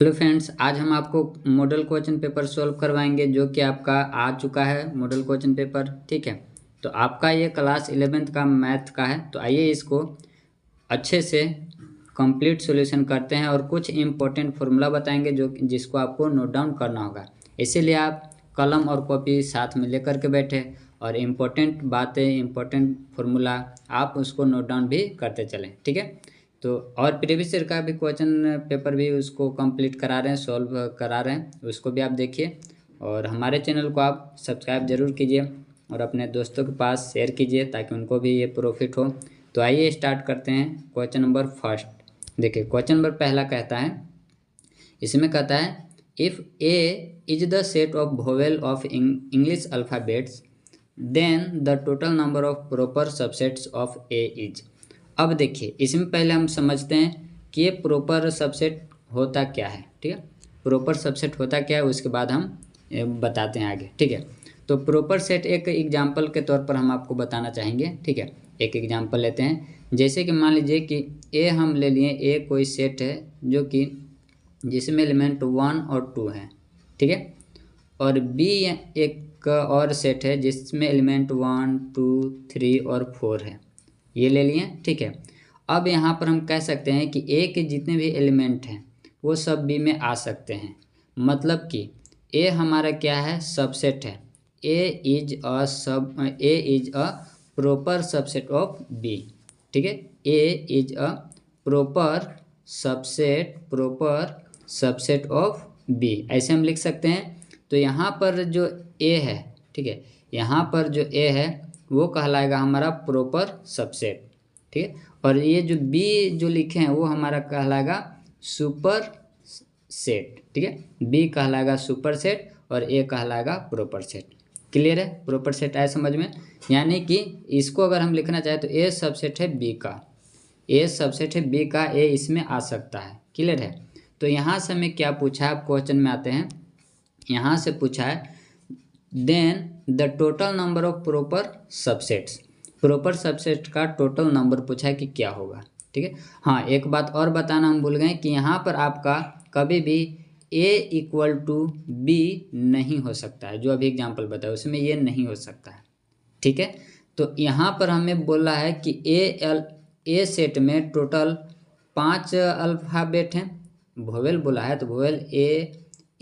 Hello friends, आज हम आपको मॉडल क्वेश्चन पेपर सॉल्व करवाएंगे जो कि आपका आ चुका है मॉडल क्वेश्चन पेपर। ठीक है, तो आपका ये क्लास 11th का मैथ का है। तो आइए इसको अच्छे से कंप्लीट सॉल्यूशन करते हैं और कुछ इम्पोर्टेंट फार्मूला बताएंगे जिसको आपको नोट डाउन करना होगा। इसीलिए आप कलम और कॉपी साथ में लेकर के बैठे और इम्पोर्टेंट बातें, इम्पोर्टेंट फार्मूला आप उसको नोट डाउन भी करते चलें। ठीक है, तो और प्रीवियस ईयर का भी क्वेश्चन पेपर भी उसको कंप्लीट करा रहे हैं, सॉल्व करा रहे हैं, उसको भी आप देखिए। और हमारे चैनल को आप सब्सक्राइब जरूर कीजिए और अपने दोस्तों के पास शेयर कीजिए ताकि उनको भी ये प्रॉफिट हो। तो आइए स्टार्ट करते हैं क्वेश्चन नंबर फर्स्ट। देखिए क्वेश्चन नंबर पहला कहता है, इसमें कहता है if a is the set of vowel of English alphabets then the total number of proper subsets of a is. अब देखिए इसमें पहले हम समझते हैं कि ये प्रॉपर सबसेट होता क्या है। ठीक है, प्रॉपर सबसेट होता क्या है उसके बाद हम बताते हैं आगे। ठीक है, तो प्रॉपर सेट एक एग्जाम्पल के तौर पर हम आपको बताना चाहेंगे। ठीक है, एक एग्जाम्पल लेते हैं, जैसे कि मान लीजिए कि ए हम ले लिए, ए कोई सेट है जो कि जिसमें एलिमेंट 1 और 2 हैं। ठीक है, और बी एक और सेट है जिसमें एलिमेंट 1, 2, 3 और 4 है, ये ले लिए। ठीक है, अब यहाँ पर हम कह सकते हैं कि ए के जितने भी एलिमेंट हैं वो सब बी में आ सकते हैं। मतलब कि ए हमारा क्या है, सबसेट है। A is a proper subset of b. ठीक है, a is a proper subset of b, ऐसे हम लिख सकते हैं। तो यहाँ पर जो ए है, ठीक है, यहाँ पर जो ए है वो कहलाएगा हमारा प्रॉपर सबसेट। ठीक है, और ये जो बी जो लिखे हैं वो हमारा कहलाएगा सुपर सेट। ठीक है, बी कहलाएगा सुपर सेट और ए कहलाएगा प्रॉपर सेट। क्लियर है, प्रॉपर सेट आया समझ में? यानी कि इसको अगर हम लिखना चाहें तो ए सबसेट है बी का, ए सबसेट है बी का, ए इसमें आ सकता है। क्लियर है, तो यहाँ से हमें क्या पूछा है, आप क्वेश्चन में आते हैं, यहाँ से पूछा है then the total number of proper subsets, proper subset का टोटल नंबर पूछा है कि क्या होगा। ठीक है, हाँ एक बात और बताना हम भूल गए कि यहाँ पर आपका कभी भी a इक्वल टू बी नहीं हो सकता है। जो अभी एग्जांपल बताया उसमें ये नहीं हो सकता है। ठीक है, तो यहाँ पर हमें बोला है कि ए सेट में टोटल 5 अल्फ़ाबेट हैं, वोवेल बोला है, तो वोवेल ए,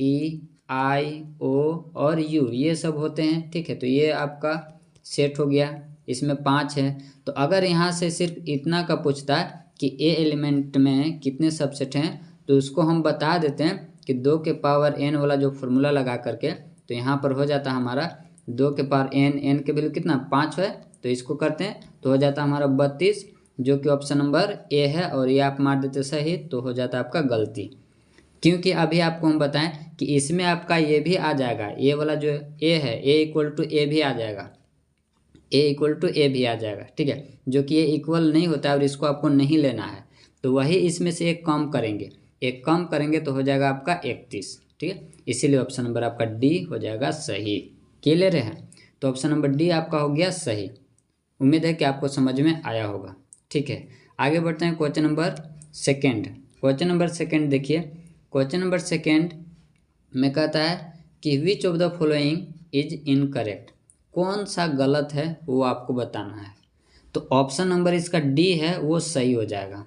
ई, आई, ओ और यू ये सब होते हैं। ठीक है, तो ये आपका सेट हो गया, इसमें 5 है। तो अगर यहाँ से सिर्फ इतना का पूछता है कि ए एलिमेंट में कितने सबसेट हैं, तो उसको हम बता देते हैं कि 2 के पावर n वाला जो फॉर्मूला लगा करके, तो यहाँ पर हो जाता है हमारा 2 के पावर n के वैल्यू कितना 5 है, तो इसको करते हैं तो हो जाता है हमारा 32, जो कि ऑप्शन नंबर ए है। और ये आप मार देते सही तो हो जाता है आपका गलती, क्योंकि अभी आपको हम बताएं कि इसमें आपका ये भी आ जाएगा, ये वाला जो ए है ए इक्वल टू ए भी आ जाएगा, ए इक्वल टू ए भी आ जाएगा। ठीक है, जो कि ये इक्वल नहीं होता है और इसको आपको नहीं लेना है, तो वही इसमें से एक कम करेंगे, एक कम करेंगे तो हो जाएगा आपका 31। ठीक है, इसीलिए ऑप्शन नंबर आपका डी हो जाएगा सही। क्लियर है, तो ऑप्शन नंबर डी आपका हो गया सही। उम्मीद है कि आपको समझ में आया होगा। ठीक है, आगे बढ़ते हैं question number second. Question number second देखिए, क्वेश्चन नंबर सेकेंड में कहता है कि which of the following is incorrect, कौन सा गलत है वो आपको बताना है। तो ऑप्शन नंबर इसका डी है वो सही हो जाएगा,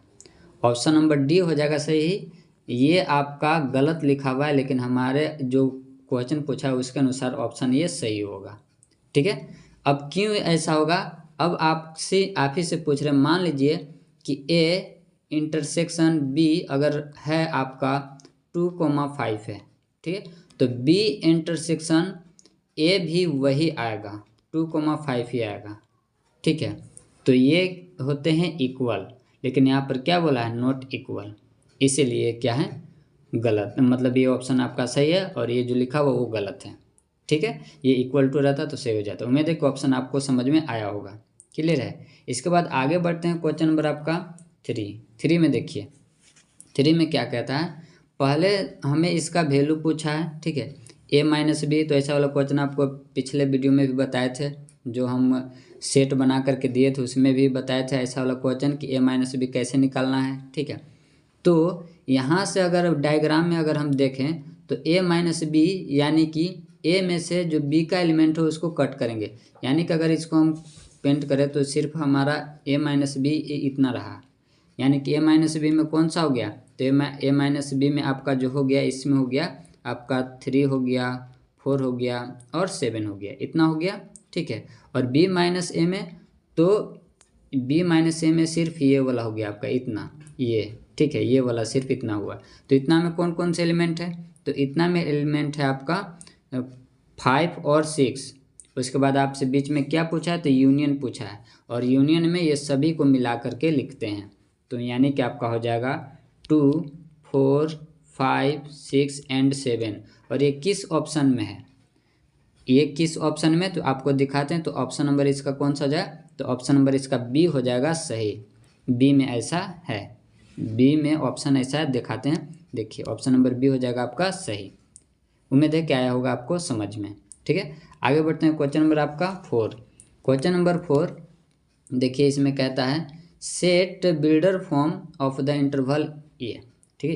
ऑप्शन नंबर डी हो जाएगा सही। ये आपका गलत लिखा हुआ है लेकिन हमारे जो क्वेश्चन पूछा है उसके अनुसार ऑप्शन ये सही होगा। ठीक है, अब क्यों ऐसा होगा, अब आप ही से पूछ रहे, मान लीजिए कि ए इंटरसेक्शन बी अगर है आपका 2,5 है। ठीक है, तो बी इंटरसेक्शन ए भी वही आएगा, 2,5 ही आएगा। ठीक है, तो ये होते हैं इक्वल, लेकिन यहाँ पर क्या बोला है, नॉट इक्वल, इसीलिए क्या है गलत, मतलब ये ऑप्शन आपका सही है और ये जो लिखा हुआ वो गलत है। ठीक है, ये इक्वल टू रहता तो सही हो जाता। उम्मीद है कि ऑप्शन आपको समझ में आया होगा। क्लियर है, इसके बाद आगे बढ़ते हैं क्वेश्चन नंबर आपका 3 में देखिए, 3 में क्या कहता है, पहले हमें इसका वैल्यू पूछा है। ठीक है, a माइनस बी, तो ऐसा वाला क्वेश्चन आपको पिछले वीडियो में भी बताए थे, जो हम सेट बना करके दिए थे उसमें भी बताए थे ऐसा वाला क्वेश्चन कि a माइनस बी कैसे निकालना है। ठीक है, तो यहाँ से अगर डायग्राम में अगर हम देखें तो a माइनस बी, यानी कि a में से जो b का एलिमेंट हो उसको कट करेंगे, यानी कि अगर इसको हम पेंट करें तो सिर्फ हमारा a माइनस बी इतना रहा, यानी कि a माइनस बी में कौन सा हो गया, तो a माइनस बी में आपका जो हो गया, इसमें हो गया आपका 3 हो गया, 4 हो गया और 7 हो गया, इतना हो गया, ठीक है। और b माइनस ए में, तो b माइनस ए में सिर्फ ये वाला हो गया आपका इतना, ये, ठीक है, ये वाला सिर्फ इतना हुआ। तो इतना में कौन कौन से एलिमेंट है, तो इतना में एलिमेंट है आपका 5 और 6। उसके बाद आपसे बीच में क्या पूछा है, तो यूनियन पूछा है, और यूनियन में ये सभी को मिला करके लिखते हैं। तो यानी कि आपका हो जाएगा 2, 4, 5, 6 एंड 7। और ये किस ऑप्शन में है, ये किस ऑप्शन में, तो आपको दिखाते हैं। तो ऑप्शन नंबर इसका कौन सा हो जाए, तो ऑप्शन नंबर इसका बी हो जाएगा सही। बी में ऐसा है, बी में ऑप्शन ऐसा है, दिखाते हैं, देखिए ऑप्शन नंबर बी हो जाएगा आपका सही। उम्मीद है कि आया होगा आपको समझ में, ठीक है। आगे बढ़ते हैं, क्वेश्चन नंबर आपका 4। क्वेश्चन नंबर 4 देखिए, इसमें कहता है set builder form of the interval a, ठीक है।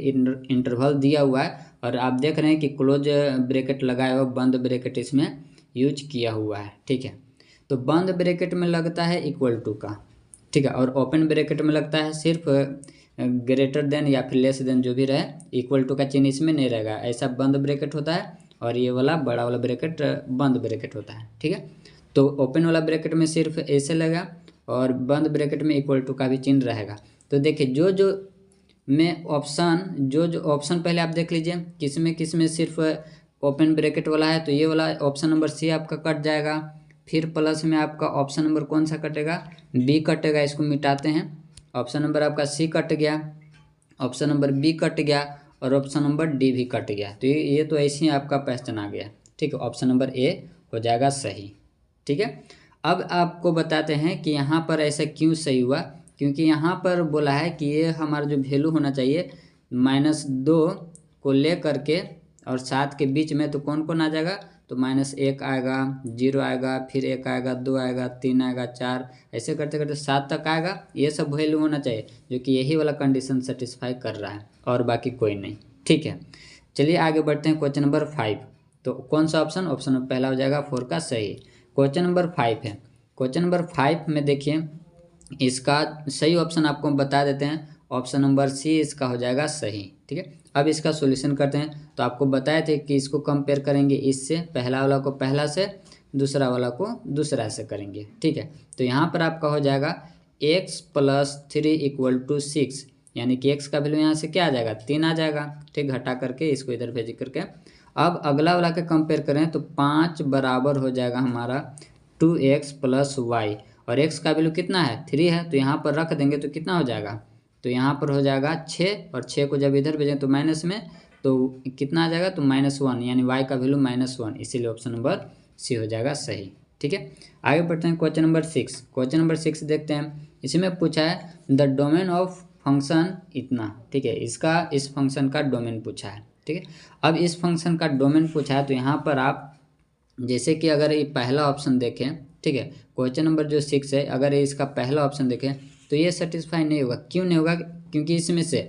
इंटरवल दिया हुआ है और आप देख रहे हैं कि क्लोज ब्रैकेट लगाया हुआ, बंद ब्रैकेट इसमें यूज किया हुआ है, ठीक है। तो बंद ब्रैकेट में लगता है इक्वल टू का, ठीक है, और ओपन ब्रैकेट में लगता है सिर्फ ग्रेटर देन या फिर लेस देन, जो भी रहे, इक्वल टू का चिन्ह इसमें नहीं रहेगा, ऐसा बंद ब्रैकेट होता है। और ये वाला बड़ा वाला ब्रैकेट बंद ब्रैकेट होता है, ठीक है। तो ओपन वाला ब्रैकेट में सिर्फ ऐसे लगा और बंद ब्रैकेट में इक्वल टू का भी चिन्ह रहेगा। तो देखिए जो जो ऑप्शन पहले आप देख लीजिए, किस में सिर्फ ओपन ब्रैकेट वाला है, तो ये वाला ऑप्शन नंबर सी आपका कट जाएगा। फिर प्लस में आपका ऑप्शन नंबर कौन सा कटेगा, बी कटेगा, इसको मिटाते हैं। ऑप्शन नंबर आपका सी कट गया, ऑप्शन नंबर बी कट गया और ऑप्शन नंबर डी भी कट गया। तो ये तो ऐसे ही आपका पहचान आ गया, ठीक है। ऑप्शन नंबर ए हो जाएगा सही, ठीक है। अब आपको बताते हैं कि यहाँ पर ऐसा क्यों सही हुआ, क्योंकि यहाँ पर बोला है कि ये हमारा जो वैल्यू होना चाहिए -2 को ले करके और 7 के बीच में, तो कौन कौन आ जाएगा, तो -1 आएगा, 0 आएगा, फिर 1 आएगा, 2 आएगा, 3 आएगा, 4, ऐसे करते करते 7 तक आएगा। ये सब वैल्यू होना चाहिए, जो कि यही वाला कंडीशन सेटिस्फाई कर रहा है और बाकी कोई नहीं, ठीक है। चलिए आगे बढ़ते हैं, क्वेश्चन नंबर 5। तो कौन सा ऑप्शन, ऑप्शन नंबर पहला हो जाएगा 4 का सही। क्वेश्चन नंबर 5 है। क्वेश्चन नंबर 5 में देखिए, इसका सही ऑप्शन आपको बता देते हैं, ऑप्शन नंबर सी इसका हो जाएगा सही, ठीक है। अब इसका सॉल्यूशन करते हैं। तो आपको बताए थे कि इसको कंपेयर करेंगे इससे, पहला वाला को पहला से, दूसरा वाला को दूसरा से करेंगे, ठीक है। तो यहाँ पर आपका हो जाएगा x + 3 = 6, यानी कि x का वैल्यू यहाँ से क्या आ जाएगा, 3 आ जाएगा, ठीक। घटा करके इसको इधर भेज करके अब अगला वाला के कंपेयर करें तो 5 बराबर हो जाएगा हमारा 2x + y, और x का वैल्यू कितना है, 3 है, तो यहाँ पर रख देंगे तो कितना हो जाएगा, तो यहाँ पर हो जाएगा 6, और 6 को जब इधर भेजें तो माइनस में, तो कितना आ जाएगा, तो -1, यानी y का वैल्यू -1, इसीलिए ऑप्शन नंबर सी हो जाएगा सही, ठीक है। आगे बढ़ते हैं, क्वेश्चन नंबर 6। क्वेश्चन नंबर 6 देखते हैं, इसमें पूछा है द डोमेन ऑफ फंक्शन इतना, ठीक है। इसका इस फंक्शन का डोमेन पूछा है, ठीक है। अब इस फंक्शन का डोमेन पूछा है, तो यहाँ पर आप जैसे कि अगर ये पहला ऑप्शन देखें, ठीक है, क्वेश्चन नंबर जो 6 है, अगर इसका पहला ऑप्शन देखें तो ये सेटिस्फाई नहीं होगा। क्यों नहीं होगा, क्योंकि इसमें से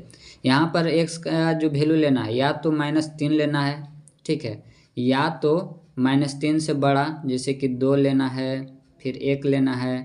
यहाँ पर x का जो वैल्यू लेना है, या तो -3 लेना है, ठीक है, या तो -3 से बड़ा, जैसे कि 2 लेना है, फिर 1 लेना है,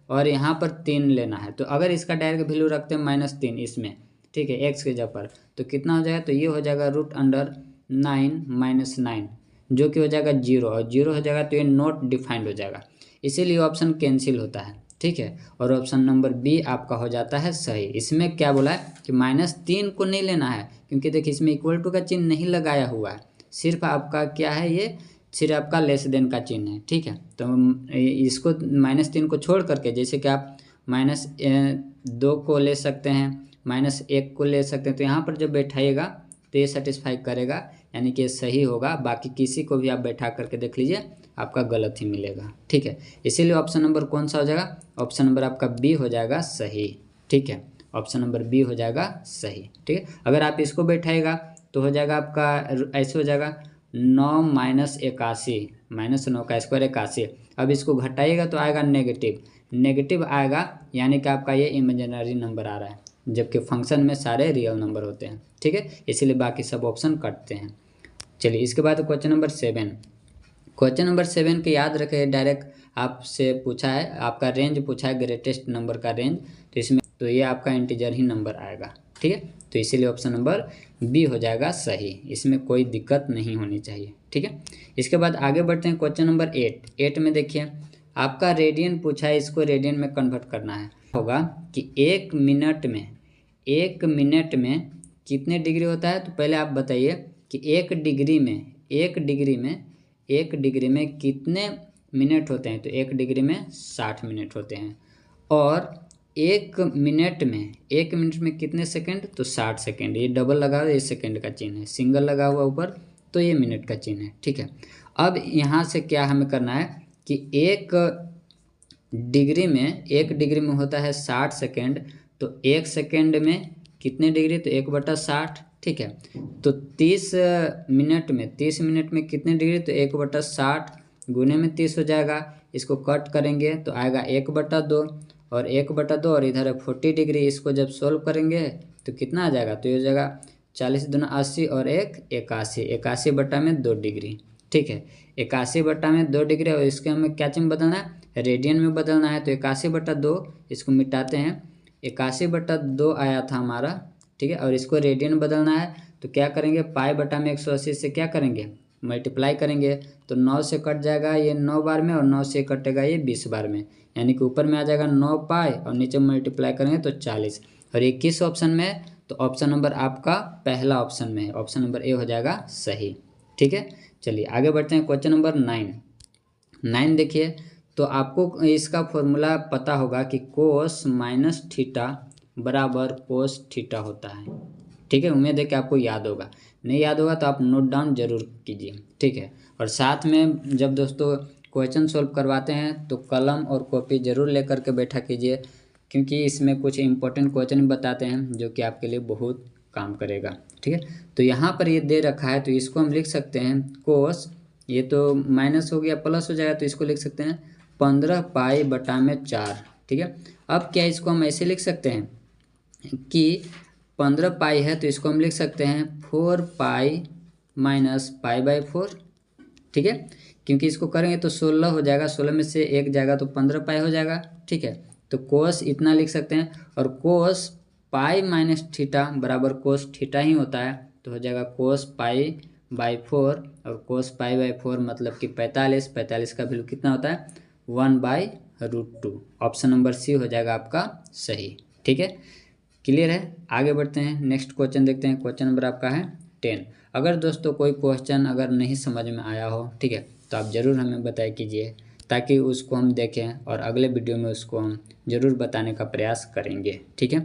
और यहाँ पर 3 लेना है। तो अगर इसका डायरेक्ट वैल्यू रखते हैं -3 इसमें, ठीक है, x के जगह पर, तो कितना हो जाएगा, तो ये हो जाएगा √9 - 9, जो कि हो जाएगा 0, और 0 हो जाएगा तो ये नॉट डिफाइंड हो जाएगा, इसीलिए ऑप्शन कैंसिल होता है, ठीक है। और ऑप्शन नंबर बी आपका हो जाता है सही। इसमें क्या बोला है कि -3 को नहीं लेना है, क्योंकि देखिए इसमें इक्वल टू का चिन्ह नहीं लगाया हुआ है, सिर्फ आपका क्या है, ये सिर्फ आपका लेस देन का चिन्ह है, ठीक है। तो इसको -3 को छोड़ करके, जैसे कि आप -2 को ले सकते हैं, -1 को ले सकते हैं, तो यहाँ पर जब बैठाइएगा तो ये सेटिस्फाई करेगा, यानी कि ये सही होगा। बाकी किसी को भी आप बैठा करके देख लीजिए, आपका गलत ही मिलेगा, ठीक है। इसीलिए ऑप्शन नंबर कौन सा हो जाएगा, ऑप्शन नंबर आपका बी हो जाएगा सही, ठीक है। ऑप्शन नंबर बी हो जाएगा सही, ठीक है। अगर आप इसको बैठाएगा तो हो जाएगा आपका ऐसे हो जाएगा 9 - 81, -9 का स्क्वायर 81। अब इसको घटाइएगा तो आएगा नेगेटिव आएगा, यानी कि आपका ये इमेजिनरी नंबर आ रहा है, जबकि फंक्शन में सारे रियल नंबर होते हैं, ठीक है, इसीलिए बाकी सब ऑप्शन कटते हैं। चलिए इसके बाद क्वेश्चन नंबर 7। क्वेश्चन नंबर 7 के याद रखें, डायरेक्ट आपसे पूछा है, आपका रेंज पूछा है, ग्रेटेस्ट नंबर का रेंज, तो इसमें तो ये आपका इंटीजर ही नंबर आएगा, ठीक है, तो इसीलिए ऑप्शन नंबर बी हो जाएगा सही, इसमें कोई दिक्कत नहीं होनी चाहिए, ठीक है। इसके बाद आगे बढ़ते हैं क्वेश्चन नंबर 8 में देखिए आपका रेडियन पूछा है, इसको रेडियन में कन्वर्ट करना है। होगा कि 1 मिनट में कितने डिग्री होता है, तो पहले आप बताइए कि 1 डिग्री में कितने मिनट होते हैं, तो 1 डिग्री में 60 मिनट होते हैं। और 1 मिनट में कितने सेकंड, तो 60 सेकंड, ये डबल लगा हुआ, ये सेकंड का चिन्ह है, सिंगल लगा हुआ ऊपर तो ये मिनट का चिन्ह है, ठीक है। अब यहाँ से क्या हमें करना है कि 1 डिग्री में होता है 60 सेकंड, तो 1 सेकंड में कितने डिग्री, तो 1/60, ठीक है। तो 30 मिनट में कितने डिग्री, तो 1/60 गुने में 30 हो जाएगा, इसको कट करेंगे तो आएगा 1/2 और 1/2 और इधर है 40 डिग्री, इसको जब सोल्व करेंगे तो कितना आ जाएगा, तो ये हो जाएगा 40 दूना 80 और 1 81/2 डिग्री, ठीक है, 81/2 डिग्री। और इसके हमें क्या चिन्ह बदलना है, रेडियन में बदलना है, तो 81/2 इसको मिटाते हैं, 81/2 आया था हमारा, ठीक है, और इसको रेडियन बदलना है, तो क्या करेंगे, π/180 से क्या करेंगे, मल्टीप्लाई करेंगे, तो 9 से कट जाएगा ये 9 बार में और 9 से कटेगा ये 20 बार में, यानी कि ऊपर में आ जाएगा 9π और नीचे मल्टीप्लाई करेंगे तो 40। और ये किस ऑप्शन में है, तो ऑप्शन नंबर आपका पहला ऑप्शन में है, ऑप्शन नंबर ए हो जाएगा सही, ठीक है। चलिए आगे बढ़ते हैं क्वेश्चन नंबर 9 देखिए, तो आपको इसका फॉर्मूला पता होगा कि कोस माइनस थीटा बराबर कोस थीटा होता है, ठीक है, उम्मीद है कि आपको याद होगा, नहीं याद होगा तो आप नोट डाउन जरूर कीजिए, ठीक है। और साथ में जब दोस्तों क्वेश्चन सॉल्व करवाते हैं तो कलम और कॉपी ज़रूर लेकर के बैठा कीजिए, क्योंकि इसमें कुछ इंपॉर्टेंट क्वेश्चन बताते हैं जो कि आपके लिए बहुत काम करेगा, ठीक है। तो यहाँ पर ये दे रखा है, तो इसको हम लिख सकते हैं कोस, ये तो माइनस हो गया प्लस हो जाएगा, तो इसको लिख सकते हैं 15π/4, ठीक है। अब क्या इसको हम ऐसे लिख सकते हैं कि 15π है तो इसको हम लिख सकते हैं 4π - π/4, ठीक है, क्योंकि इसको करेंगे तो 16 हो जाएगा, 16 में से 1 जाएगा तो 15π हो जाएगा, ठीक है। तो कोस इतना लिख सकते हैं, और कोस π - थीटा बराबर कोस थीटा ही होता है, तो हो जाएगा कोस π/4, और कोस π/4 मतलब कि 45 का वैल्यू कितना होता है 1/√2, ऑप्शन नंबर सी हो जाएगा आपका सही, ठीक है, क्लियर है। आगे बढ़ते हैं, नेक्स्ट क्वेश्चन देखते हैं, क्वेश्चन नंबर आपका है 10। अगर दोस्तों कोई क्वेश्चन अगर नहीं समझ में आया हो, ठीक है, तो आप ज़रूर हमें बताया कीजिए, ताकि उसको हम देखें और अगले वीडियो में उसको हम ज़रूर बताने का प्रयास करेंगे, ठीक है।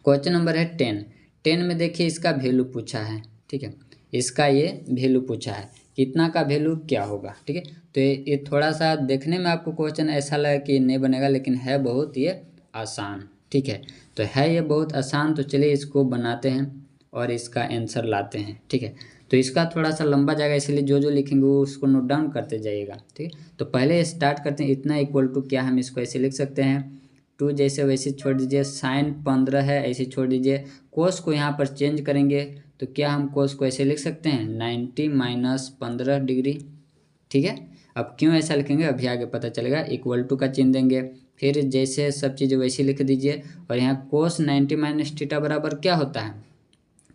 क्वेश्चन नंबर है 10 में देखिए इसका वैल्यू पूछा है, ठीक है, इसका ये वैल्यू पूछा है, कितना का वैल्यू क्या होगा, ठीक है। तो ये थोड़ा सा देखने में आपको क्वेश्चन ऐसा लगे कि नहीं बनेगा, लेकिन है बहुत ये आसान, ठीक है, तो है ये बहुत आसान। तो चलिए इसको बनाते हैं और इसका आंसर लाते हैं, ठीक है। तो इसका थोड़ा सा लंबा जाएगा, इसलिए जो लिखेंगे वो उसको नोट डाउन करते जाइएगा, ठीक है। तो पहले स्टार्ट करते हैं, इतना इक्वल टू क्या, हम इसको ऐसे लिख सकते हैं 2 जैसे वैसे छोड़ दीजिए, साइन 15 है ऐसे छोड़ दीजिए, कोस को यहाँ पर चेंज करेंगे तो क्या हम कोस को ऐसे लिख सकते हैं 90 - 15 डिग्री, ठीक है। अब क्यों ऐसा लिखेंगे अभी आगे पता चलेगा, इक्वल टू का चिन्ह देंगे, फिर जैसे सब चीज़ वैसे लिख दीजिए, और यहाँ कोस 90 - थीटा बराबर क्या होता है,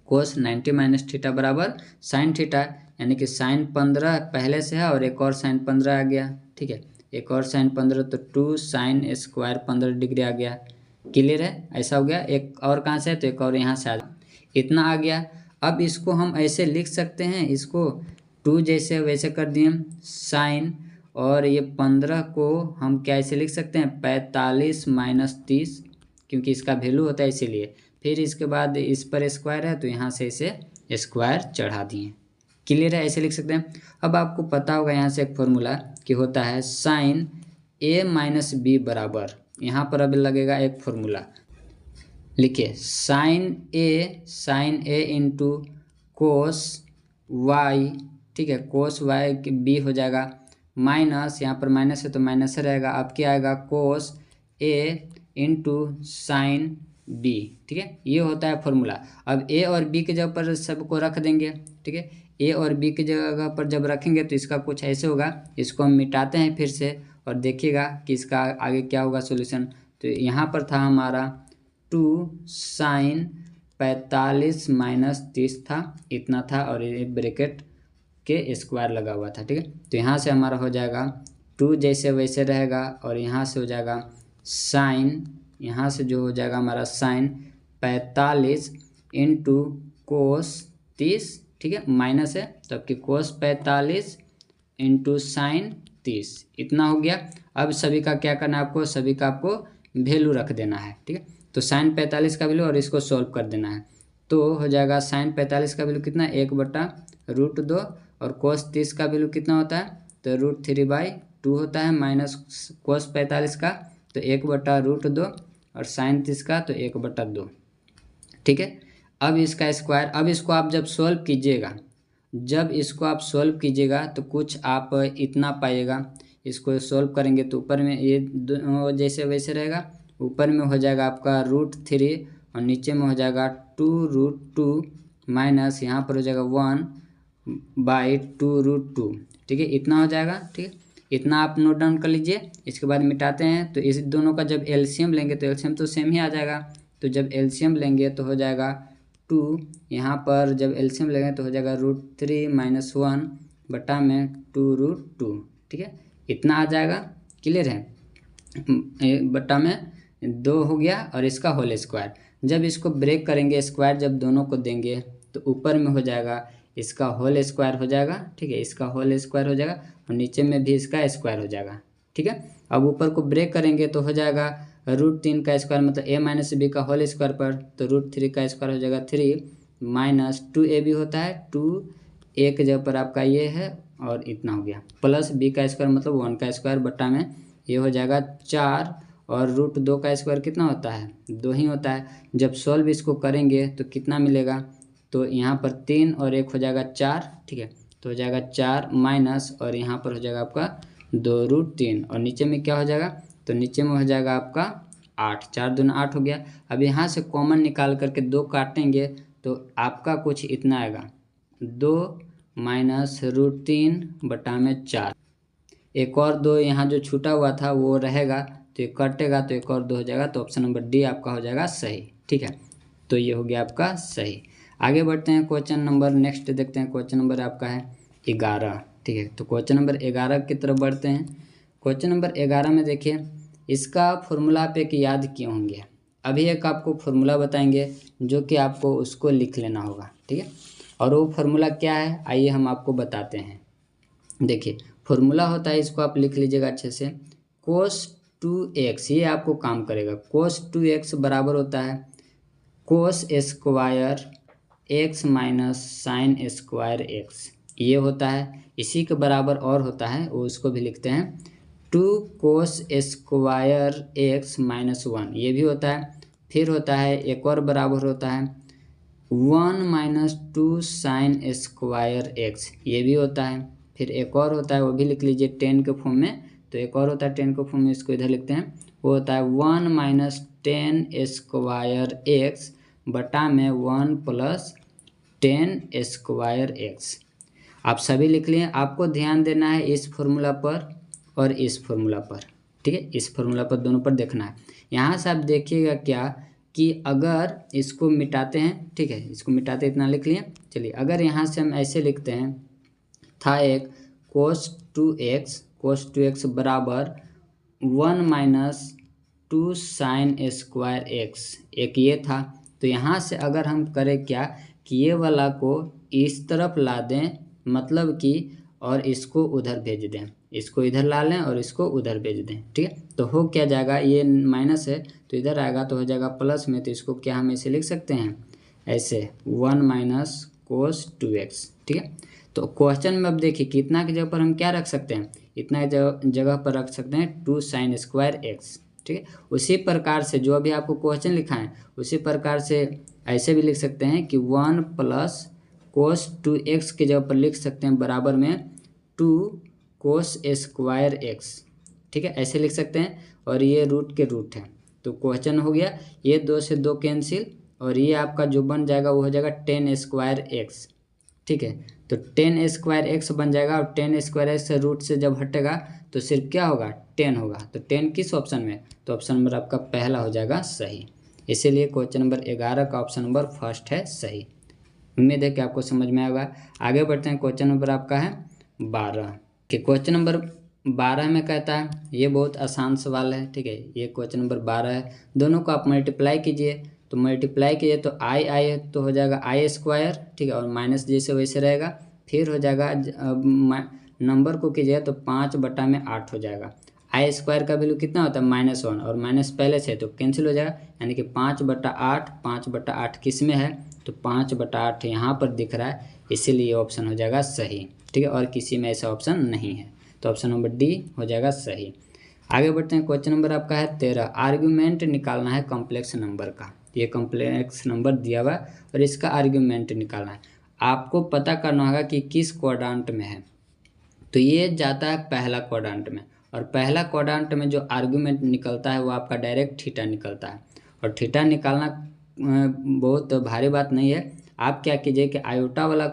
कोस 90 - थीटा बराबर साइन थीटा, यानी कि साइन 15 पहले से है और एक और साइन 15 आ गया, ठीक है, एक और साइन 15 तो 2 साइन स्क्वायर 15 डिग्री आ गया, क्लियर है, ऐसा हो गया। एक और कहाँ से है, तो एक और यहाँ से आ इतना आ गया। अब इसको हम ऐसे लिख सकते हैं, इसको 2 जैसे वैसे कर दिए साइन, और ये 15 को हम क्या ऐसे लिख सकते हैं 45 - 30, क्योंकि इसका वैल्यू होता है इसीलिए, फिर इसके बाद इस पर स्क्वायर है तो यहाँ से इसे स्क्वायर चढ़ा दिए, क्लियर है, ऐसे लिख सकते हैं। अब आपको पता होगा यहाँ से एक फॉर्मूला कि होता है साइन a - b बराबर, यहाँ पर अब लगेगा एक फॉर्मूला, लिखिए sine a into cos y, ठीक है, कोस y b हो जाएगा, माइनस यहाँ पर माइनस है तो माइनस रहेगा, अब क्या आएगा कोस a इंटू साइन बी, ठीक है, ये होता है फॉर्मूला। अब ए और बी के जगह पर सबको रख देंगे, ठीक है। ए और बी की जगह पर जब रखेंगे तो इसका कुछ ऐसे होगा। इसको हम मिटाते हैं फिर से और देखिएगा कि इसका आगे क्या होगा सॉल्यूशन। तो यहाँ पर था हमारा 2 sin 45 - 30 था, इतना था, और ये ब्रैकेट के स्क्वायर लगा हुआ था, ठीक है। तो यहाँ से हमारा हो जाएगा 2 जैसे वैसे रहेगा, और यहाँ से हो जाएगा साइन, यहाँ से जो हो जाएगा हमारा साइन 45 इंटू कोस 30, ठीक है, माइनस है तो आपकी कोस 45 इंटू साइन 30, इतना हो गया। अब सभी का क्या करना है आपको, सभी का आपको वैल्यू रख देना है, ठीक है। तो साइन 45 का वैल्यू और इसको सॉल्व कर देना है। तो हो जाएगा साइन 45 का वैल्यू कितना, 1/√2, और कोस 30 का वैल्यू कितना होता है, तो √3/2 होता है, माइनस कोस 45 का तो 1/√2, और साइन 30 का तो 1/2, ठीक है। अब इसका स्क्वायर, अब इसको आप जब सॉल्व कीजिएगा, जब इसको आप सॉल्व कीजिएगा तो कुछ आप इतना पाइएगा। इसको सॉल्व करेंगे तो ऊपर में ये जैसे वैसे रहेगा, ऊपर में हो जाएगा आपका √3 और नीचे में हो जाएगा 2√2 माइनस यहाँ पर हो जाएगा 1/2√2, ठीक है, इतना हो जाएगा, ठीक है। इतना आप नोट डाउन कर लीजिए। इसके बाद मिटाते हैं तो इस दोनों का जब एलसीएम लेंगे तो एलसीएम तो सेम ही आ जाएगा। तो जब एलसीएम लेंगे तो हो जाएगा 2, यहाँ पर जब एलसीएम लेंगे तो हो जाएगा √3 - 1 बटा में 2√2, ठीक है, इतना आ जाएगा। क्लियर है, बटा में 2 हो गया, और इसका होल स्क्वायर। जब इसको ब्रेक करेंगे, स्क्वायर जब दोनों को देंगे तो ऊपर में हो जाएगा इसका होल स्क्वायर हो जाएगा, ठीक है, इसका होल स्क्वायर हो जाएगा, और नीचे में भी इसका स्क्वायर हो जाएगा, ठीक है। अब ऊपर को ब्रेक करेंगे तो हो जाएगा √3 का स्क्वायर मतलब a - b का होल स्क्वायर पर, तो √3 का स्क्वायर हो जाएगा 3 माइनस 2ab होता है, 2 a के जगह पर आपका ये है, और इतना हो गया, प्लस b का स्क्वायर मतलब 1 का स्क्वायर बटा में ये हो जाएगा 4, और √2 का स्क्वायर कितना होता है, 2 ही होता है। जब सॉल्व इसको करेंगे तो कितना मिलेगा, तो यहाँ पर 3 और 1 हो जाएगा 4, ठीक है, तो हो जाएगा 4 माइनस, और यहाँ पर हो जाएगा आपका 2√3, और नीचे में क्या हो जाएगा, तो नीचे में हो जाएगा आपका 8, 4 दूना 8 हो गया। अब यहाँ से कॉमन निकाल करके 2 काटेंगे तो आपका कुछ इतना आएगा, 2 माइनस √3 बटा में 4, एक और 2 यहाँ जो छूटा हुआ था वो रहेगा, तो ये कटेगा तो एक और 2 हो जाएगा, तो ऑप्शन नंबर डी आपका हो जाएगा सही, ठीक है। तो ये हो गया आपका सही। आगे बढ़ते हैं क्वेश्चन नंबर नेक्स्ट देखते हैं। क्वेश्चन नंबर आपका है 11, ठीक है। तो क्वेश्चन नंबर 11 की तरफ बढ़ते हैं। क्वेश्चन नंबर 11 में देखिए, इसका फॉर्मूला आप एक याद किए होंगे। अभी एक आपको फॉर्मूला बताएंगे जो कि आपको उसको लिख लेना होगा, ठीक है। और वो फार्मूला क्या है आइए हम आपको बताते हैं। देखिए फॉर्मूला होता है, इसको आप लिख लीजिएगा अच्छे से, cos 2x, ये आपको काम करेगा। cos 2x बराबर होता है cos square x minus sine square x, ये होता है। इसी के बराबर और होता है, वो उसको भी लिखते हैं 2 cos स्क्वायर x माइनस 1, ये भी होता है। फिर होता है एक और बराबर होता है 1 माइनस 2 साइन स्क्वायर x, ये भी होता है। फिर एक और होता है, वो भी लिख लीजिए 10 के फॉर्म में, तो एक और होता है 10 के फॉर्म में, इसको इधर लिखते हैं, वो होता है 1 माइनस 10 स्क्वायर x बटा में 1 प्लस 10 स्क्वायर x। आप सभी लिख लिए। आपको ध्यान देना है इस फॉर्मूला पर और इस फॉर्मूला पर, ठीक है, इस फॉर्मूला पर दोनों पर देखना है। यहाँ से आप देखिएगा क्या कि अगर इसको मिटाते हैं, ठीक है, इसको मिटाते इतना लिख लिए। चलिए अगर यहाँ से हम ऐसे लिखते हैं, था एक cos 2x बराबर 1 माइनस 2 साइन स्क्वायर x, एक ये था। तो यहाँ से अगर हम करें क्या कि ये वाला को इस तरफ ला दें, मतलब कि और इसको उधर भेज दें, इसको इधर ला लें और इसको उधर भेज दें, ठीक है। तो हो क्या जाएगा, ये माइनस है तो इधर आएगा तो हो जाएगा प्लस में, तो इसको क्या हम ऐसे लिख सकते हैं, ऐसे 1 माइनस cos 2x, ठीक है। तो क्वेश्चन में अब देखिए कितना की जगह पर हम क्या रख सकते हैं, इतना जगह पर रख सकते हैं 2 साइन स्क्वायर x, ठीक है। उसी प्रकार से जो अभी आपको क्वेश्चन लिखा है उसी प्रकार से ऐसे भी लिख सकते हैं कि 1 प्लस cos 2x की जगह पर लिख सकते हैं बराबर में 2 cos स्क्वायर x, ठीक है, ऐसे लिख सकते हैं। और ये रूट के रूट है तो क्वेश्चन हो गया ये 2 से 2 कैंसिल, और ये आपका जो बन जाएगा वो हो जाएगा 10 स्क्वायर एक्स। ठीक है, तो 10 स्क्वायर एक्स बन जाएगा, और 10 स्क्वायर एक्स रूट से जब हटेगा तो सिर्फ क्या होगा 10 होगा। तो 10 किस ऑप्शन में, तो ऑप्शन नंबर आपका पहला हो जाएगा सही। इसीलिए क्वेश्चन नंबर 11 का ऑप्शन नंबर फर्स्ट है सही। उम्मीद है कि आपको समझ में आएगा। आगे बढ़ते हैं, क्वेश्चन नंबर आपका है 12 कि क्वेश्चन नंबर 12 में कहता है, ये बहुत आसान सवाल है। ठीक है, ये क्वेश्चन नंबर 12 है, दोनों को आप मल्टीप्लाई कीजिए। तो मल्टीप्लाई कीजिए तो आई आई तो हो जाएगा आई स्क्वायर। ठीक है, और माइनस जैसे वैसे रहेगा, फिर हो जाएगा नंबर को कीजिए तो 5/8 हो जाएगा। आई स्क्वायर का वैल्यू कितना होता है -1, और माइनस पहले से तो कैंसिल हो जाएगा, यानी कि 5/8। 5/8 किस में है, तो 5/8 यहाँ पर दिख रहा है, इसीलिए ऑप्शन हो जाएगा सही। ठीक है, और किसी में ऐसा ऑप्शन नहीं है, तो ऑप्शन नंबर डी हो जाएगा सही। आगे बढ़ते हैं, क्वेश्चन नंबर आपका है 13, आर्ग्यूमेंट निकालना है कॉम्प्लेक्स नंबर का। ये कॉम्प्लेक्स नंबर दिया हुआ है और इसका आर्ग्यूमेंट निकालना है। आपको पता करना होगा कि किस क्वाड्रेंट में है। तो ये जाता है पहला क्वाड्रेंट में, और पहला क्वाड्रेंट में जो आर्ग्यूमेंट निकलता है वो आपका डायरेक्ट थीटा निकलता है। और थीटा निकालना बहुत भारी बात नहीं है। आप क्या कीजिए कि आयोटा वाला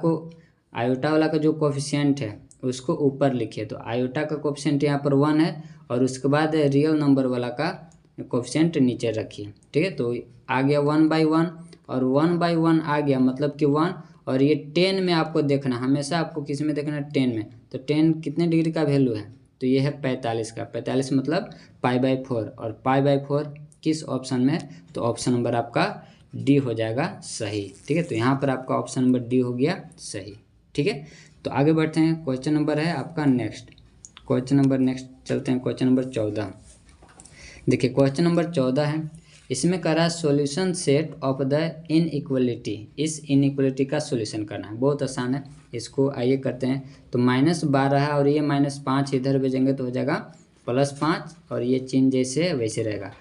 का जो कोफिशिएंट है उसको ऊपर लिखिए। तो आयोटा का कोफिशिएंट यहाँ पर 1 है, और उसके बाद रियल नंबर वाला का कोफिशिएंट नीचे रखिए। ठीक है, तो आ गया 1/1, और 1/1 आ गया मतलब कि 1। और ये 10 में आपको देखना, हमेशा आपको किस में देखना है 10 में। तो 10 कितने डिग्री का वैल्यू है, तो ये है 45 का। 45 मतलब π/4, और π/4 किस ऑप्शन में है, तो ऑप्शन नंबर आपका डी हो जाएगा सही। ठीक है, तो यहाँ पर आपका ऑप्शन नंबर डी हो गया सही। ठीक है, तो आगे बढ़ते हैं, क्वेश्चन नंबर है आपका नेक्स्ट चलते हैं, क्वेश्चन नंबर 14। देखिए क्वेश्चन नंबर 14 है, इसमें कह रहा है solution set of the inequality. इस इनइक्वलिटी का सॉल्यूशन करना है, बहुत आसान है। इसको आइए करते हैं। तो -12 है, और ये -5 इधर भेजेंगे तो हो जाएगा +5, और ये चिन्ह जैसे वैसे रहेगा।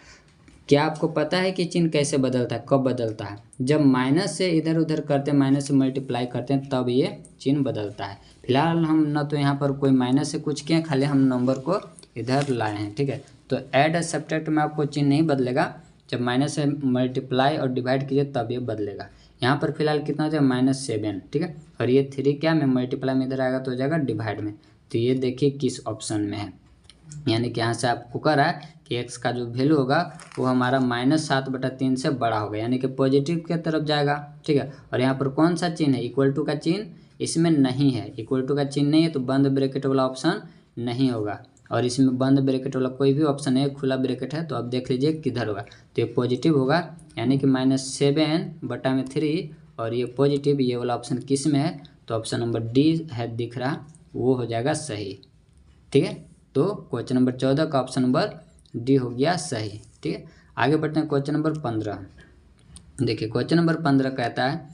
क्या आपको पता है कि चिन्ह कैसे बदलता है, कब बदलता है, जब माइनस से इधर उधर करते हैं, माइनस से मल्टीप्लाई करते हैं, तब ये चिन्ह बदलता है। फिलहाल हम ना तो यहाँ पर कोई माइनस से कुछ किए, खाली हम नंबर को इधर लाए हैं। ठीक है, तो ऐड सब्ट्रैक्ट में आपको चिन्ह नहीं बदलेगा, जब माइनस से मल्टीप्लाई और डिवाइड कीजिए तब ये बदलेगा। यहाँ पर फिलहाल कितना हो जाएगा -7। ठीक है, और ये 3 क्या में मल्टीप्लाई में इधर आएगा तो हो जाएगा डिवाइड में। तो ये देखिए किस ऑप्शन में है, यानी कि यहाँ से आपको कह रहा है कि x का जो वैल्यू होगा वो हमारा -7/3 से बड़ा होगा, यानी कि पॉजिटिव की तरफ जाएगा। ठीक है, और यहाँ पर कौन सा चिन्ह है, इक्वल टू का चिन्ह इसमें नहीं है। इक्वल टू का चिन्ह नहीं है तो बंद ब्रैकेट वाला ऑप्शन नहीं होगा, और इसमें बंद ब्रैकेट वाला कोई भी ऑप्शन है, खुला ब्रैकेट है, तो आप देख लीजिए किधर होगा। तो ये पॉजिटिव होगा, यानी कि -7/3, और ये पॉजिटिव ये वाला ऑप्शन किस में है, तो ऑप्शन नंबर डी है दिख रहा, वो हो जाएगा सही। ठीक है, तो क्वेश्चन नंबर 14 का ऑप्शन नंबर डी हो गया सही। ठीक है, आगे बढ़ते हैं, क्वेश्चन नंबर 15। देखिए क्वेश्चन नंबर 15 कहता है,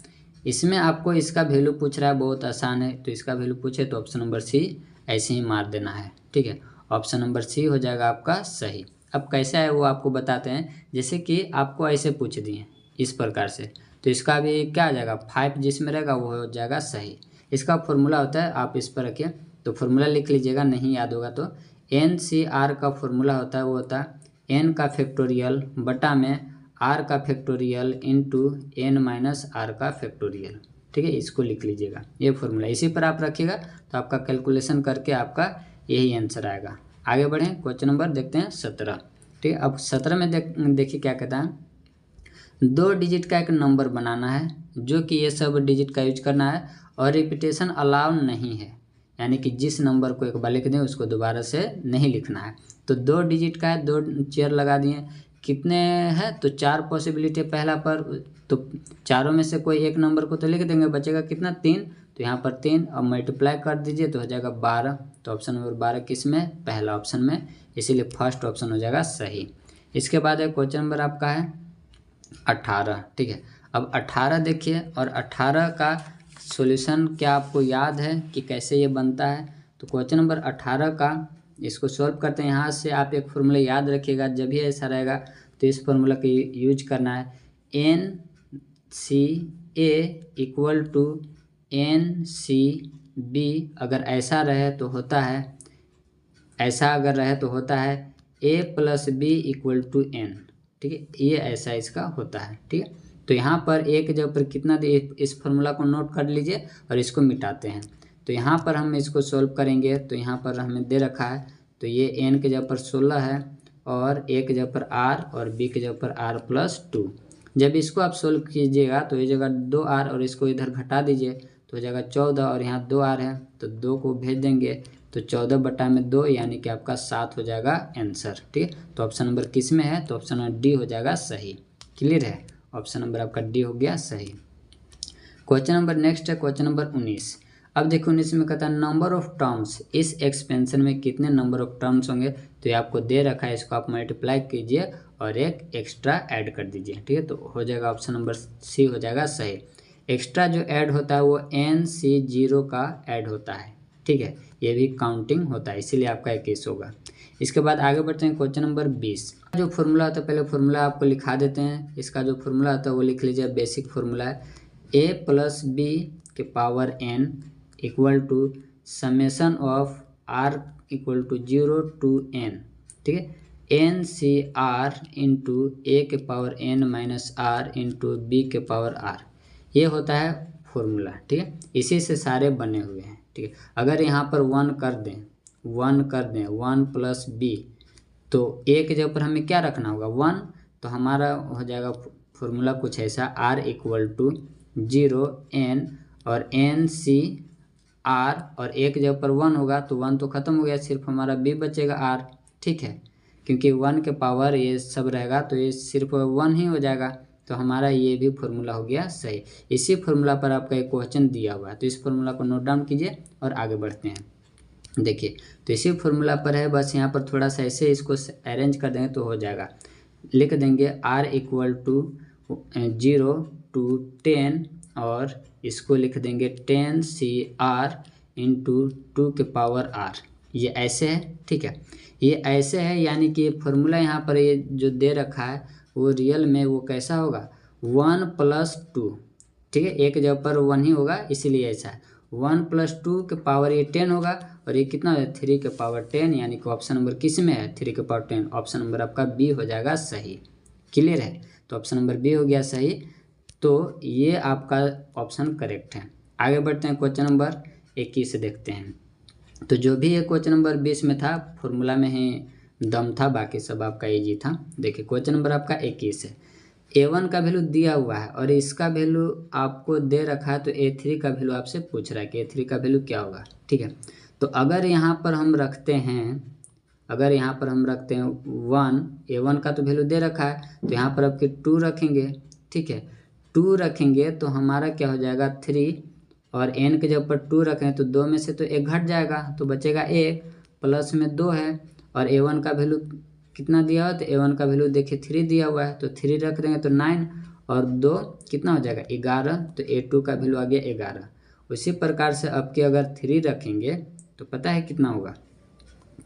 इसमें आपको इसका वैल्यू पूछ रहा है, बहुत आसान है। तो इसका वैल्यू पूछे तो ऑप्शन नंबर सी ऐसे ही मार देना है। ठीक है, ऑप्शन नंबर सी हो जाएगा आपका सही। अब कैसा है वो आपको बताते हैं, जैसे कि आपको ऐसे पूछ दिए इस प्रकार से, तो इसका भी क्या आ जाएगा 5 जिसमें रहेगा वो हो जाएगा सही। इसका फॉर्मूला होता है, आप इस पर रखिए, तो फॉर्मूला लिख लीजिएगा, नहीं याद होगा तो NCR का फॉर्मूला होता है, वो होता है n का फैक्टोरियल बटा में r का फैक्टोरियल इंटू n-r का फैक्टोरियल। ठीक है, इसको लिख लीजिएगा, ये फॉर्मूला इसी पर आप रखिएगा, तो आपका कैलकुलेशन करके आपका यही आंसर आएगा। आगे बढ़ें, क्वेश्चन नंबर देखते हैं 17। ठीक है, अब 17 में देखिए क्या कहता है, 2 डिजिट का एक नंबर बनाना है, जो कि ये सब डिजिट का यूज करना है, और रिपीटेशन अलाउ नहीं है, यानी कि जिस नंबर को एक बार लिख दें उसको दोबारा से नहीं लिखना है। तो 2 डिजिट का है, 2 चेयर लगा दिए, कितने हैं, तो 4 पॉसिबिलिटी पहला पर, तो चारों में से कोई एक नंबर को तो लिख देंगे, बचेगा कितना 3, तो यहाँ पर 3 और मल्टीप्लाई कर दीजिए तो हो जाएगा 12। तो ऑप्शन नंबर 12 किस में, पहला ऑप्शन में, इसीलिए फर्स्ट ऑप्शन हो जाएगा सही। इसके बाद है क्वेश्चन नंबर आपका है 18। ठीक है, अब 18 देखिए, और 18 का सॉल्यूशन क्या आपको याद है कि कैसे ये बनता है, तो क्वेश्चन नंबर 18 का इसको सॉल्व करते हैं। यहाँ से आप एक फॉर्मूला याद रखिएगा, जब भी ऐसा रहेगा तो इस फॉर्मूला का यूज करना है, NCA = NCB। अगर ऐसा रहे तो होता है, ऐसा अगर रहे तो होता है A + B = N। ठीक है, ये ऐसा इसका होता है। ठीक है, तो यहाँ पर ए के जगह पर कितना दे, इस फॉर्मूला को नोट कर लीजिए और इसको मिटाते हैं। तो यहाँ पर हम इसको सॉल्व करेंगे तो यहाँ पर हमें दे रखा है, तो ये एन के जगह पर 16 है और ए के जगह पर आर और बी के जगह पर r+2। जब इसको आप सोल्व कीजिएगा तो ये जगह 2r और इसको इधर घटा दीजिए तो हो जाएगा 14 और यहाँ 2r है तो 2 को भेज देंगे तो 14/2 यानी कि आपका 7 हो जाएगा आंसर। ठीक है, तो ऑप्शन नंबर किस में है, तो ऑप्शन नंबर डी हो जाएगा सही। क्लियर है, ऑप्शन नंबर आपका डी हो गया सही। क्वेश्चन नंबर नेक्स्ट है क्वेश्चन नंबर 19। अब देखो 19 में कहता है नंबर ऑफ टर्म्स, इस एक्सपेंशन में कितने नंबर ऑफ टर्म्स होंगे, तो ये आपको दे रखा है, इसको आप मल्टीप्लाई कीजिए और एक एक्स्ट्रा ऐड कर दीजिए। ठीक है, तो हो जाएगा ऑप्शन नंबर सी हो जाएगा सही। एक्स्ट्रा जो ऐड होता है वो NC0 का ऐड होता है। ठीक है, ये भी काउंटिंग होता है, इसीलिए आपका 21 होगा। इसके बाद आगे बढ़ते हैं क्वेश्चन नंबर 20। जो फॉर्मूला होता है पहले फॉर्मूला आपको लिखा देते हैं। इसका जो फॉर्मूला होता है वो लिख लीजिए, बेसिक फॉर्मूला है a+b के power n equal to summation of r equal to 0 to n। ठीक है, NCr इंटू a के power n minus r into b के पावर r, ये होता है फॉर्मूला। ठीक है, इसी से सारे बने हुए हैं। ठीक है, अगर यहाँ पर 1 कर दें 1+b तो a के जगह पर हमें क्या रखना होगा 1, तो हमारा हो जाएगा फॉर्मूला कुछ ऐसा r इक्वल टू 0 n और NCr और a के जगह पर 1 होगा तो 1 तो खत्म हो गया, सिर्फ हमारा b बचेगा r। ठीक है, क्योंकि 1 के पावर ये सब रहेगा तो ये सिर्फ 1 ही हो जाएगा, तो हमारा ये भी फॉर्मूला हो गया सही। इसी फॉर्मूला पर आपका एक क्वेश्चन दिया हुआ है, तो इस फॉर्मूला को नोट डाउन कीजिए और आगे बढ़ते हैं। देखिए, तो इसी फॉर्मूला पर है, बस यहाँ पर थोड़ा सा ऐसे इसको अरेंज कर देंगे तो हो जाएगा। लिख देंगे r इक्वल टू 0 to 10 और इसको लिख देंगे 10CR इंटू 2 के पावर r, ये ऐसे है। ठीक है, ये ऐसे है, यानी कि फॉर्मूला यहाँ पर ये जो दे रखा है वो रियल में वो कैसा होगा 1+2। ठीक है, एक जगह पर 1 ही होगा इसीलिए ऐसा है। 1+2 के पावर ये 10 होगा और ये कितना है 3 के पावर 10, यानी कि ऑप्शन नंबर किस में है 3 के पावर 10, ऑप्शन नंबर आपका बी हो जाएगा सही। क्लियर है, तो ऑप्शन नंबर बी हो गया सही, तो ये आपका ऑप्शन करेक्ट है। आगे बढ़ते हैं क्वेश्चन नंबर 21 देखते हैं। तो जो भी ये क्वेश्चन नंबर 20 में था फॉर्मूला में ही दम था, बाकी सब आपका इजी था। देखिए क्वेश्चन नंबर आपका 21 है, a1 का वैल्यू दिया हुआ है और इसका वैल्यू आपको दे रखा है, तो a3 का वैल्यू आपसे पूछ रहा है कि a3 का वैल्यू क्या होगा। ठीक है, तो अगर यहाँ पर हम रखते हैं 1, a1 का तो वैल्यू दे रखा है, तो यहाँ पर आपके 2 रखेंगे। ठीक है, 2 रखेंगे तो हमारा क्या हो जाएगा 3 और n के जब पर 2 रखें तो 2 में से तो 1 घट जाएगा तो बचेगा 1, प्लस में 2 है और a1 का वैल्यू कितना दिया हुआ, तो a1 का वैल्यू देखिए 3 दिया हुआ है, तो 3 रख देंगे तो 9 और 2 कितना हो जाएगा 11, तो a2 का वैल्यू आ गया 11। उसी प्रकार से अब के अगर 3 रखेंगे तो पता है कितना होगा,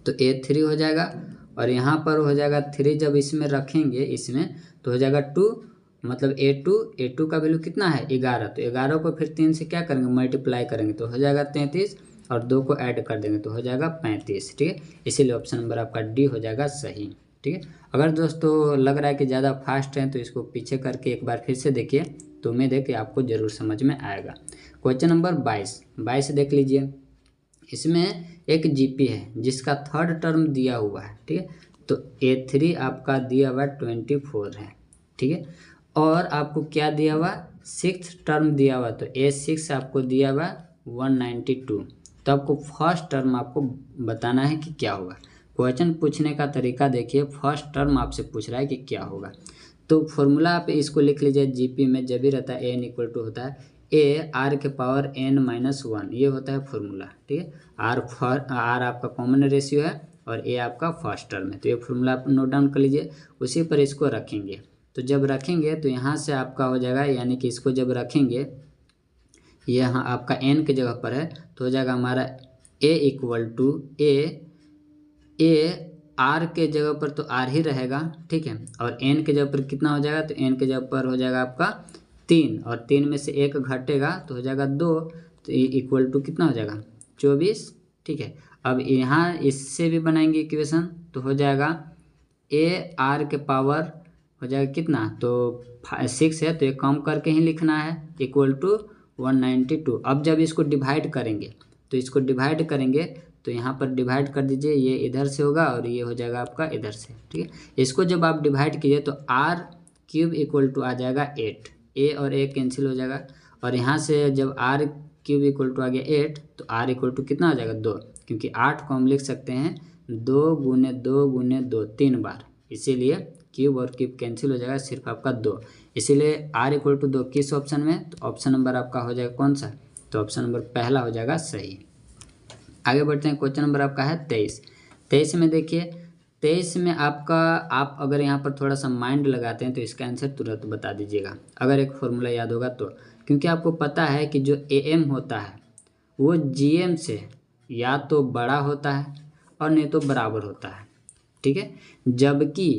तो a3 हो जाएगा और यहाँ पर हो जाएगा 3, जब इसमें रखेंगे इसमें तो हो जाएगा 2, मतलब a2 का वैल्यू कितना है 11, तो 11 को फिर 3 से क्या करेंगे मल्टीप्लाई करेंगे तो हो जाएगा 33 और 2 को ऐड कर देंगे तो हो जाएगा 35। ठीक है, इसीलिए ऑप्शन नंबर आपका डी हो जाएगा सही। ठीक है, अगर दोस्तों लग रहा है कि ज़्यादा फास्ट है तो इसको पीछे करके एक बार फिर से देखिए, तो उम्मीद है कि आपको ज़रूर समझ में आएगा। क्वेश्चन नंबर 22 देख लीजिए। इसमें एक जीपी है जिसका 3rd टर्म दिया हुआ है। ठीक है, तो a3 आपका दिया हुआ 24 है। ठीक है, और आपको क्या दिया हुआ 6th टर्म दिया हुआ, तो a6 आपको दिया हुआ 192, तो आपको फर्स्ट टर्म आपको बताना है कि क्या होगा। क्वेश्चन पूछने का तरीका देखिए, फर्स्ट टर्म आपसे पूछ रहा है कि क्या होगा, तो फॉर्मूला आप इसको लिख लीजिए। जीपी में जब भी रहता है n इक्वल टू होता है a r के पावर n-1, ये होता है फॉर्मूला। ठीक है, r आपका कॉमन रेशियो है और a आपका फर्स्ट टर्म है, तो ये फॉर्मूला आप नोट डाउन कर लीजिए। उसी पर इसको रखेंगे, तो जब रखेंगे तो यहाँ से आपका हो जाएगा, यानी कि इसको जब रखेंगे ये यहाँ आपका n के जगह पर है तो हो जाएगा हमारा a equal to a r के जगह पर तो r ही रहेगा। ठीक है, और n के जगह पर कितना हो जाएगा, तो n के जगह पर हो जाएगा आपका 3 और 3 में से 1 घटेगा तो हो जाएगा 2, तो इक्वल टू कितना हो जाएगा 24। ठीक है, अब यहाँ इससे भी बनाएंगे इक्वेशन, तो हो जाएगा a r के पावर हो जाएगा कितना, तो 6 है तो ये कम करके ही लिखना है, इक्वल टू 192। अब जब इसको डिवाइड करेंगे तो इसको डिवाइड करेंगे तो यहाँ पर डिवाइड कर दीजिए, ये इधर से होगा और ये हो जाएगा आपका इधर से, ठीक है। इसको जब आप डिवाइड कीजिए तो r क्यूब इक्वल टू आ जाएगा 8, a और a कैंसिल हो जाएगा, और यहाँ से जब r क्यूब इक्वल टू आ गया 8 तो r इक्वल टू कितना आ जाएगा 2, क्योंकि 8 को हम लिख सकते हैं 2 गुने 2 गुने 2 3 बार, इसीलिए क्यूब और क्यूब कैंसिल हो जाएगा, सिर्फ आपका 2, इसीलिए r इक्वल टू 2 किस ऑप्शन में, तो ऑप्शन नंबर आपका हो जाएगा कौन सा, तो ऑप्शन नंबर पहला हो जाएगा सही। आगे बढ़ते हैं, क्वेश्चन नंबर आपका है 23 में देखिए 23 में आपका, आप अगर यहाँ पर थोड़ा सा माइंड लगाते हैं तो इसका आंसर तुरंत बता दीजिएगा, अगर एक फॉर्मूला याद होगा तो, क्योंकि आपको पता है कि जो AM होता है वो GM से या तो बड़ा होता है और नहीं तो बराबर होता है, ठीक है। जबकि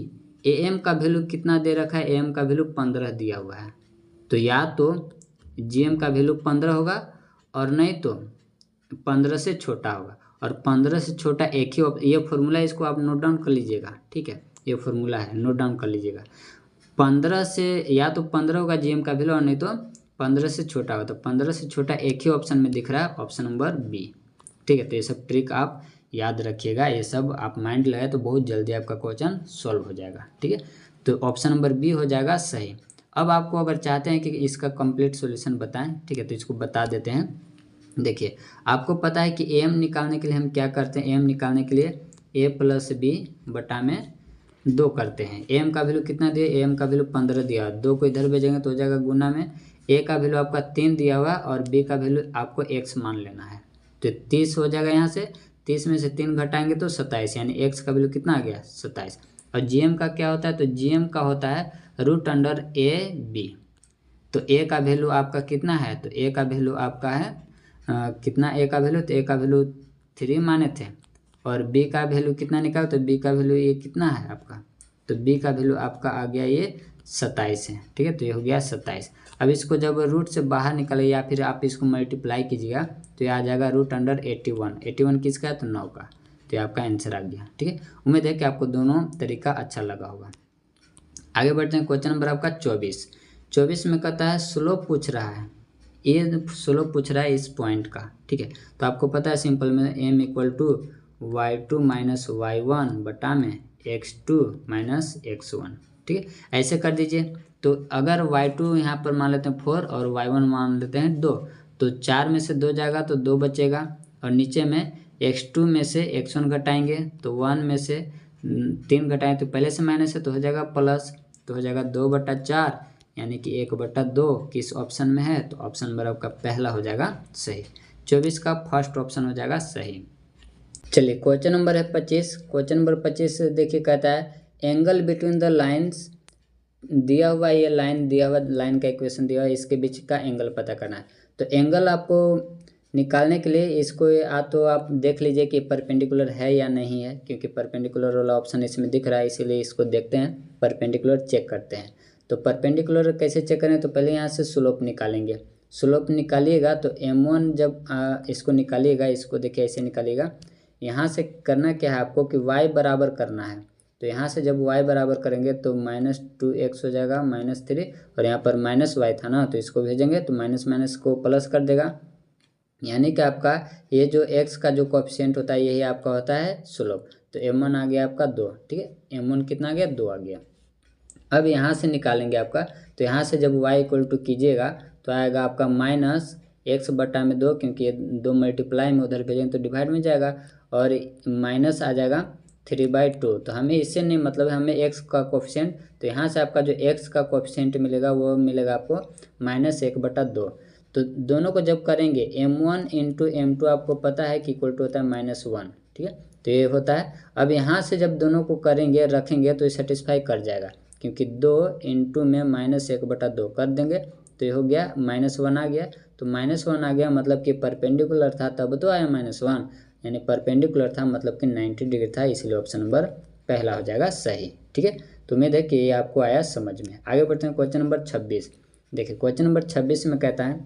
AM का वैल्यू कितना दे रखा है, AM का वैल्यू 15 दिया हुआ है, तो या तो GM का वैल्यू 15 होगा और नहीं तो 15 से छोटा होगा, और 15 से छोटा एक ही, ये फॉर्मूला इसको आप नोट डाउन कर लीजिएगा, ठीक है, ये फॉर्मूला है, नोट डाउन कर लीजिएगा। 15 से या तो 15 होगा GM का वैल्यू और नहीं तो 15 से छोटा होगा, तो 15 से छोटा एक ही ऑप्शन में दिख रहा है, ऑप्शन नंबर B, ठीक है। तो ये सब ट्रिक आप याद रखिएगा, ये सब आप माइंड लगाए तो बहुत जल्दी आपका क्वेश्चन सॉल्व हो जाएगा, ठीक है। तो ऑप्शन नंबर B हो जाएगा सही। अब आपको अगर चाहते हैं कि इसका कंप्लीट सॉल्यूशन बताएं, ठीक है, तो इसको बता देते हैं। देखिए आपको पता है कि AM निकालने के लिए हम क्या करते हैं, AM निकालने के लिए A प्लस B बटा में 2 करते हैं। AM का वैल्यू कितना दिया, AM का वैल्यू 15 दिया, 2 को इधर भेजेंगे तो हो जाएगा गुना में, A का वैल्यू आपका 3 दिया हुआ और B का वैल्यू आपको x मान लेना है, तो 30 हो जाएगा। यहाँ से 30 में से 3 घटाएंगे तो 27, यानी x का वैल्यू कितना आ गया 27। और GM का क्या होता है, तो GM का होता है √A/B, तो A का वैल्यू आपका कितना है, तो A का वैल्यू आपका है कितना, A का वैल्यू, तो A का वैल्यू 3 माने थे, और B का वैल्यू कितना निकाल, तो B का वैल्यू ये कितना है आपका, तो B का वैल्यू आपका आ गया ये 27 है, ठीक है, तो ये हो गया 27। अब इसको जब रूट से बाहर निकाले या फिर आप इसको मल्टीप्लाई कीजिएगा तो ये आ जाएगा √81। 81 किसका है, तो 9 का, तो ये आपका आंसर आ गया, ठीक है। उम्मीद है कि आपको दोनों तरीका अच्छा लगा होगा। आगे बढ़ते हैं, क्वेश्चन नंबर आपका 24 में कहता है स्लोप पूछ रहा है, ये स्लोप पूछ रहा है इस पॉइंट का, ठीक है। तो आपको पता है सिंपल में m equal to y2 minus y1 बटा में x2 माइनस x1, ठीक है, ऐसे कर दीजिए। तो अगर y2 यहाँ पर मान लेते हैं 4 और y1 मान लेते हैं 2, तो 4 में से 2 जाएगा तो 2 बचेगा, और नीचे में x2 में से x1 घटाएंगे तो 1 में से 3 घटाएं तो पहले से माइनस है तो हो जाएगा प्लस, तो हो जाएगा 2/4, यानी कि 1/2 किस ऑप्शन में है, तो ऑप्शन नंबर आपका पहला हो जाएगा सही। 24 का फर्स्ट ऑप्शन हो जाएगा सही। चलिए क्वेश्चन नंबर है 25। क्वेश्चन नंबर 25 देखिए कहता है एंगल बिटवीन द लाइंस, दिया हुआ ये लाइन दिया हुआ, लाइन का इक्वेशन दिया हुआ, इसके बीच का एंगल पता करना है। तो एंगल आपको निकालने के लिए इसको या तो आप देख लीजिए कि परपेंडिकुलर है या नहीं है, क्योंकि परपेंडिकुलर वाला ऑप्शन इसमें दिख रहा है, इसीलिए इसको देखते हैं, परपेंडिकुलर चेक करते हैं। तो परपेंडिकुलर कैसे चेक करें, तो पहले यहाँ से स्लोप निकालेंगे। स्लोप निकालिएगा तो m1 जब इसको निकालिएगा, इसको देखिए ऐसे निकालिएगा, यहाँ से करना क्या है आपको कि y बराबर करना है। तो यहाँ से जब y बराबर करेंगे तो -2x हो जाएगा -3, और यहाँ पर -y था ना, तो इसको भेजेंगे तो माइनस माइनस को प्लस कर देगा, यानी कि आपका ये जो x का जो कोएफिशिएंट होता है यही आपका होता है स्लोप। तो m1 आ गया आपका 2, ठीक है, m1 कितना आ गया 2 आ गया। अब यहाँ से निकालेंगे आपका, तो यहाँ से जब y इक्वल टू कीजिएगा तो आएगा आपका -x/2, क्योंकि ये 2 मल्टीप्लाई में उधर भेजेंगे तो डिवाइड में जाएगा, और माइनस आ जाएगा 3/2। तो हमें इससे नहीं मतलब है, हमें x का कोएफिशिएंट, तो यहाँ से आपका जो x का कोएफिशिएंट मिलेगा वो मिलेगा आपको -1/2। तो दोनों को जब करेंगे m1 × m2 आपको पता है कि इक्वल टू होता है -1, ठीक है, तो ये होता है। अब यहाँ से जब दोनों को करेंगे रखेंगे तो ये सेटिस्फाई कर जाएगा, क्योंकि 2 × में -1/2 कर देंगे तो ये हो गया -1 आ गया। तो -1 आ गया मतलब कि परपेंडिकुलर था तब तो आया -1, यानी परपेंडिकुलर था मतलब कि 90 डिग्री था, इसलिए ऑप्शन नंबर पहला हो जाएगा सही, ठीक है। तो उम्मीद है कि ये आपको आया समझ में। आगे बढ़ते हैं क्वेश्चन नंबर 26। देखिए क्वेश्चन नंबर 26 में कहता है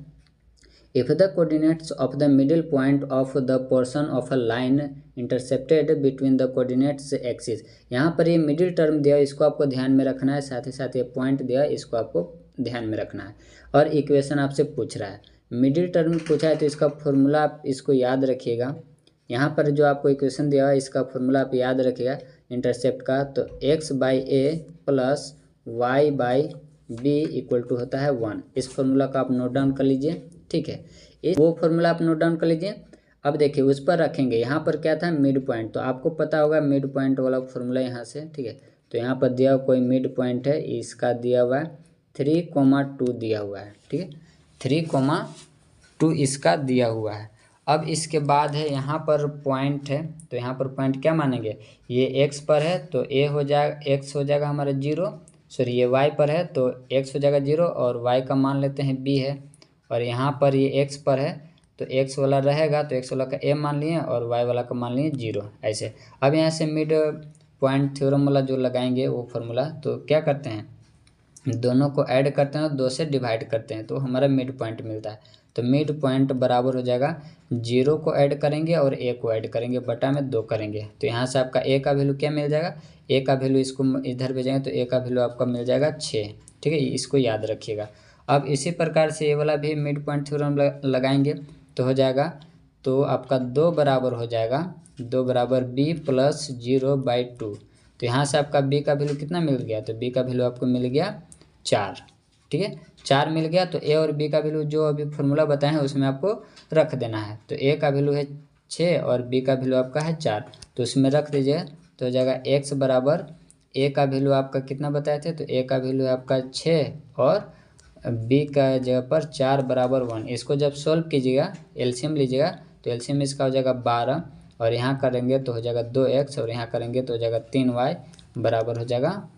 if the coordinates of the middle point of the portion of a line intercepted between the coordinates axis. यहाँ पर ये मिडिल टर्म दिया, इसको आपको ध्यान में रखना है, साथ ही साथ ये पॉइंट दिया, इसको आपको ध्यान में रखना है। और इक्वेशन आपसे पूछ रहा है, मिडिल टर्म पूछा है तो इसका फॉर्मूला आप इसको याद रखिएगा। यहाँ पर जो आपको इक्वेशन दिया है इसका फॉर्मूला आप याद रखिएगा इंटरसेप्ट का, तो x/a plus y/b equal to होता है 1। इस फॉर्मूला का आप नोट डाउन कर लीजिए, ठीक है। वो फॉर्मूला आप नोट डाउन कर लीजिए। अब देखिए उस पर रखेंगे, यहाँ पर क्या था मिड पॉइंट, तो आपको पता होगा मिड पॉइंट वाला फॉर्मूला यहाँ से, ठीक है। तो यहाँ पर दिया कोई मिड पॉइंट है, इसका दिया हुआ है 3,2 दिया हुआ है, ठीक है, 3,2 इसका दिया हुआ है। अब इसके बाद है यहाँ पर पॉइंट है, तो यहाँ पर पॉइंट क्या मानेंगे, ये x पर है तो a हो जाएगा, x हो जाएगा हमारा 0, सॉरी ये y पर है तो x हो जाएगा 0 और y का मान लेते हैं b है। और यहाँ पर ये x पर है तो x वाला रहेगा तो x वाला का a मान लिए और y वाला का मान लिए 0, ऐसे। अब यहाँ से मिड पॉइंट थ्योरम वाला जो लगाएंगे वो फार्मूला, तो क्या करते हैं दोनों को ऐड करते हैं और 2 से डिवाइड करते हैं तो हमारा मिड पॉइंट मिलता है। तो मिड पॉइंट बराबर हो जाएगा 0 को ऐड करेंगे और a को ऐड करेंगे, बटा में 2 करेंगे, तो यहाँ से आपका a का वैल्यू क्या मिल जाएगा, a का वैल्यू इसको इधर भेजेंगे तो a का वैल्यू आपका मिल जाएगा 6, ठीक है, इसको याद रखिएगा। अब इसी प्रकार से ये वाला भी मिड पॉइंट थ्योरम लगाएंगे तो हो जाएगा, तो आपका 2 बराबर हो जाएगा 2 बराबर b प्लस 0/2। तो यहाँ से आपका b का वैल्यू कितना मिल गया, तो b का वैल्यू आपको मिल गया 4, ठीक है, 4 मिल गया। तो a और b का वैल्यू जो अभी फॉर्मूला बताए हैं उसमें आपको रख देना है। तो a का वैल्यू है 6 और b का वैल्यू आपका है 4, तो उसमें रख दीजिए तो हो जाएगा x बराबर, a का वैल्यू आपका कितना बताए थे, तो a का वैल्यू है आपका 6 और b का जगह पर 4 बराबर 1। इसको जब सॉल्व कीजिएगा एलसीएम लीजिएगा तो एलसीएम इसका हो जाएगा 12 और यहाँ करेंगे तो हो जाएगा 2x और यहाँ करेंगे तो हो जाएगा 3y बराबर हो जाएगा,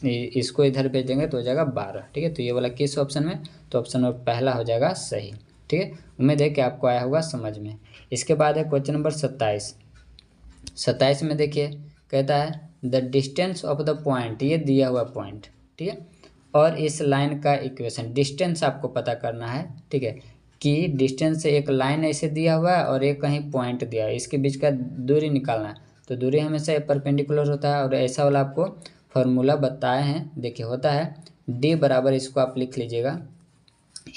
इसको इधर भेज देंगे तो हो जाएगा 12, ठीक है। तो ये वाला किस ऑप्शन में, तो ऑप्शन नंबर पहला हो जाएगा सही, ठीक है। उम्मीद है कि आपको आया होगा समझ में। इसके बाद है क्वेश्चन नंबर 27 में देखिए कहता है the distance of the point, ये दिया हुआ पॉइंट, ठीक है, और इस लाइन का इक्वेशन, डिस्टेंस आपको पता करना है, ठीक है, कि डिस्टेंस से एक लाइन ऐसे दिया हुआ है और एक कहीं पॉइंट दिया है, इसके बीच का दूरी निकालना है। तो दूरी हमेशा परपेंडिकुलर होता है और ऐसा वाला आपको फॉर्मूला बताए हैं, देखिए होता है d बराबर, इसको आप लिख लीजिएगा,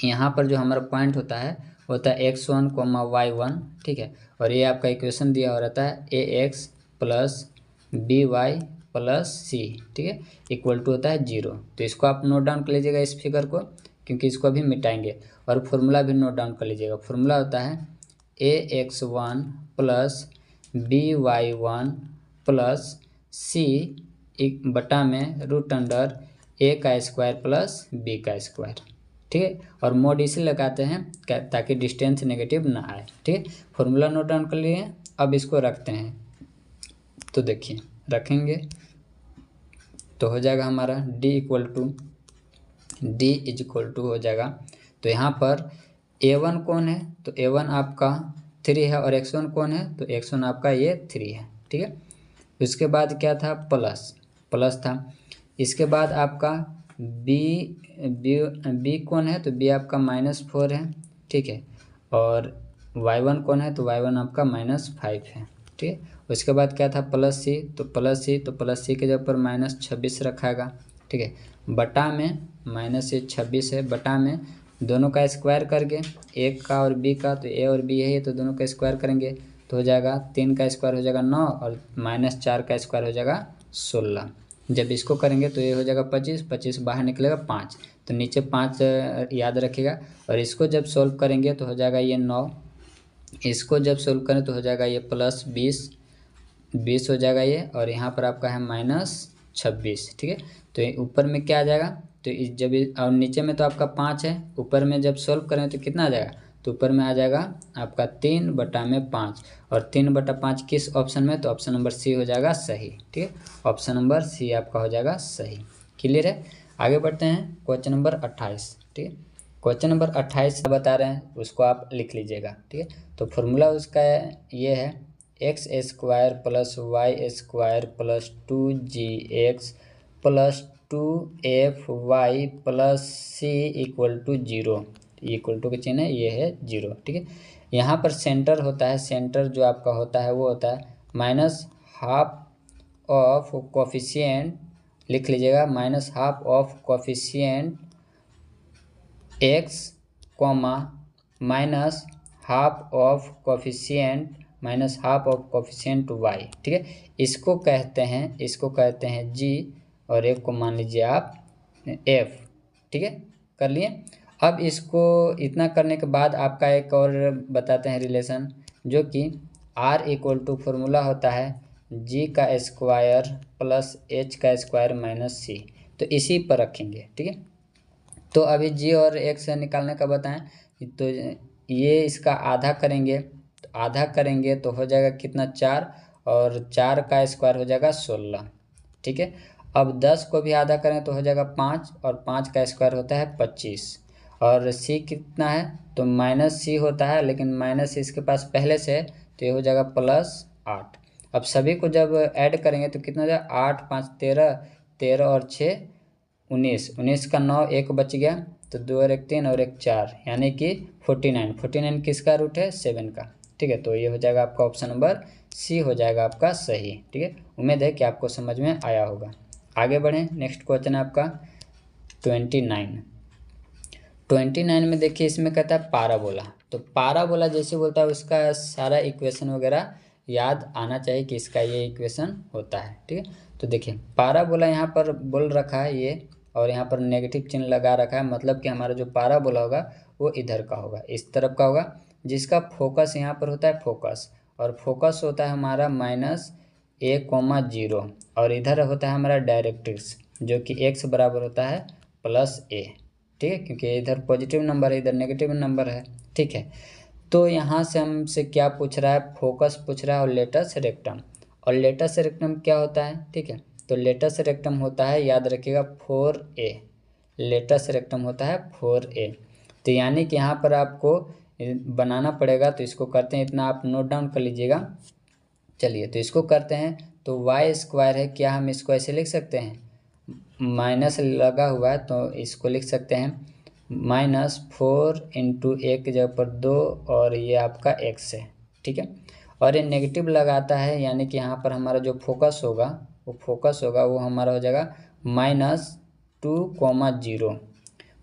यहाँ पर जो हमारा पॉइंट होता है x1, y1, ठीक है, और ये आपका इक्वेशन दिया हो रहता है ax plus by plus c, ठीक है, इक्वल टू होता है 0। तो इसको आप नोट डाउन कर लीजिएगा इस फिगर को, क्योंकि इसको अभी मिटाएंगे, और फॉर्मूला भी नोट डाउन कर लीजिएगा। फॉर्मूला होता है ax1 plus by1 plus c बटा में रूट अंडर a का स्क्वायर प्लस b का स्क्वायर, ठीक है, और मोड इसे लगाते हैं ताकि डिस्टेंस नेगेटिव ना आए, ठीक है। फॉर्मूला नोट डाउन कर लिए, अब इसको रखते हैं, तो देखिए रखेंगे तो हो जाएगा हमारा d इज इक्वल टू हो जाएगा, तो यहाँ पर a1 कौन है, तो a1 आपका 3 है और x1 कौन है, तो x1 आपका ये 3 है, ठीक है। उसके बाद क्या था, प्लस था। इसके बाद आपका b कौन है, तो b आपका -4 है, ठीक है, और y1 कौन है, तो y1 आपका -5 है, ठीक है। उसके बाद क्या था, प्लस c के जगह पर -26 रखाएगा, ठीक है, बटा में -26 है, बटा में दोनों का स्क्वायर करके एक का और b का, तो a और b है तो दोनों का स्क्वायर करेंगे तो हो जाएगा 3 का स्क्वायर हो जाएगा 9 और -4 का स्क्वायर हो जाएगा 16। जब इसको करेंगे तो ये हो जाएगा 25 बाहर निकलेगा 5, तो नीचे 5 याद रखिएगा। और इसको जब सॉल्व करेंगे तो हो जाएगा ये 9, इसको जब सॉल्व करें तो हो जाएगा ये प्लस 20 हो जाएगा ये, और यहाँ पर आपका है -26, ठीक है। तो ऊपर में क्या आ जाएगा, तो जब और नीचे में तो आपका 5 है, ऊपर में जब सॉल्व करें तो कितना आ जाएगा, तो ऊपर में आ जाएगा आपका 3/5, और 3/5 किस ऑप्शन में, तो ऑप्शन नंबर सी हो जाएगा सही, ठीक है, ऑप्शन नंबर सी आपका हो जाएगा सही। क्लियर है, आगे बढ़ते हैं क्वेश्चन नंबर 28, ठीक है। क्वेश्चन नंबर 28 बता रहे हैं उसको आप लिख लीजिएगा, ठीक है। तो फॉर्मूला उसका ये है x² plus y² plus 2gx plus 2fy plus c equal to 0, equal to का चिन्ह है, ये है 0, ठीक है। यहाँ पर सेंटर होता है, सेंटर जो आपका होता है वो होता है माइनस हाफ ऑफ कोफिशिएंट, लिख लीजिएगा minus half of coefficient x comma minus half of coefficient minus half of coefficient y, ठीक है। इसको कहते हैं g और एक को मान लीजिए आप f, ठीक है, कर लिए। अब इसको इतना करने के बाद आपका एक और बताते हैं रिलेशन, जो कि r इक्वल टू फॉर्मूला होता है g का स्क्वायर प्लस h का स्क्वायर माइनस c, तो इसी पर रखेंगे, ठीक है। तो अभी g और x निकालने का बताएं, तो ये इसका आधा करेंगे, तो आधा करेंगे तो हो जाएगा कितना 4, और 4 का स्क्वायर हो जाएगा 16, ठीक है। अब 10 को भी आधा करें तो हो जाएगा 5, और 5 का स्क्वायर होता है 25, और c कितना है तो माइनस c होता है, लेकिन माइनस इसके पास पहले से है तो ये हो जाएगा प्लस 8। अब सभी को जब ऐड करेंगे तो कितना हो जाएगा 8 5 13, 13 और 6 19, 19 का 9 एक बच गया, तो 2 और 1 3 और 1 4, यानी कि 49, 49 किसका रूट है 7 का, ठीक है। तो ये हो जाएगा आपका ऑप्शन नंबर सी हो जाएगा आपका सही, ठीक है। उम्मीद है कि आपको समझ में आया होगा। आगे बढ़ें, नेक्स्ट क्वेश्चन है आपका 29 में देखिए, इसमें कहता है पाराबोला। तो पाराबोला जैसे बोलता है उसका सारा इक्वेशन वगैरह याद आना चाहिए कि इसका ये इक्वेशन होता है, ठीक है। तो देखिए पाराबोला यहाँ पर बोल रखा है ये, और यहाँ पर नेगेटिव चिन्ह लगा रखा है, मतलब कि हमारा जो पाराबोला होगा वो इधर का होगा, इस तरफ का होगा, जिसका फोकस यहाँ पर होता है फोकस, और फोकस होता है हमारा -a,0, और इधर होता है हमारा डायरेक्ट्रिक्स, जो कि x बराबर होता है +a, ठीक है, क्योंकि इधर पॉजिटिव नंबर है इधर नेगेटिव नंबर है, ठीक है। तो यहाँ से हमसे क्या पूछ रहा है, फोकस पूछ रहा है और लेटस रेक्टम, और लेटस रेक्टम क्या होता है, ठीक है। तो लेटस रेक्टम होता है, याद रखिएगा 4a, लेटस रेक्टम होता है 4a। तो यानी कि यहाँ पर आपको बनाना पड़ेगा, तो इसको करते हैं, इतना आप नोट डाउन कर लीजिएगा। चलिए तो इसको करते हैं, तो वाई स्क्वायर है, क्या हम इसको ऐसे लिख सकते हैं, माइनस लगा हुआ है तो इसको लिख सकते हैं -4 इंटू 1 की जगह पर 2, और ये आपका x है, ठीक है। और ये नेगेटिव लगाता है, यानी कि यहाँ पर हमारा जो फोकस होगा वो हमारा हो जाएगा -2,0,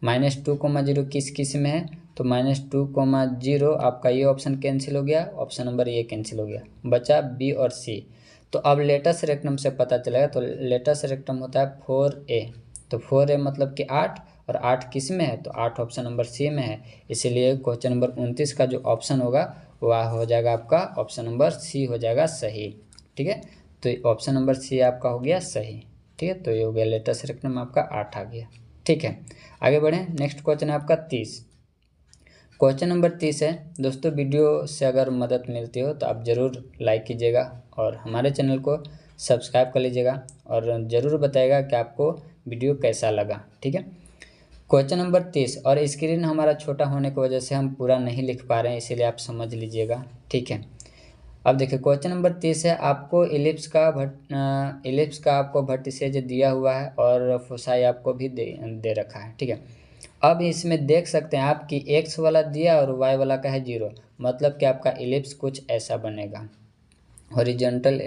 -2,0 किस में है, तो -2,0 आपका ये ऑप्शन कैंसिल हो गया, ऑप्शन नंबर ये कैंसिल हो गया, बचा बी और सी। तो अब लेटस रेक्टम से पता चलेगा, तो लेटस रेक्टम होता है 4a, तो 4a मतलब कि 8, और 8 किस में है, तो 8 ऑप्शन नंबर सी में है, इसीलिए क्वेश्चन नंबर 29 का जो ऑप्शन होगा वह हो जाएगा आपका ऑप्शन नंबर सी हो जाएगा सही, ठीक है। तो ऑप्शन नंबर सी आपका हो गया सही, ठीक है। तो ये हो गया लेटस रेक्टम आपका 8 आ गया, ठीक है। आगे बढ़ें, नेक्स्ट क्वेश्चन है आपका 30। क्वेश्चन नंबर 30 है दोस्तों, वीडियो से अगर मदद मिलती हो तो आप ज़रूर लाइक कीजिएगा और हमारे चैनल को सब्सक्राइब कर लीजिएगा, और ज़रूर बताइएगा कि आपको वीडियो कैसा लगा, ठीक है। क्वेश्चन नंबर 30, और स्क्रीन हमारा छोटा होने की वजह से हम पूरा नहीं लिख पा रहे हैं, इसीलिए आप समझ लीजिएगा, ठीक है। अब देखिए क्वेश्चन नंबर 30 है, आपको इलिप्स का आपको वर्टिसेज दिया हुआ है, और फोसाई आपको भी दे रखा है, ठीक है। अब इसमें देख सकते हैं आप कि x वाला दिया और y वाला का है 0, मतलब कि आपका इलिप्स कुछ ऐसा बनेगा, हॉरिजॉन्टल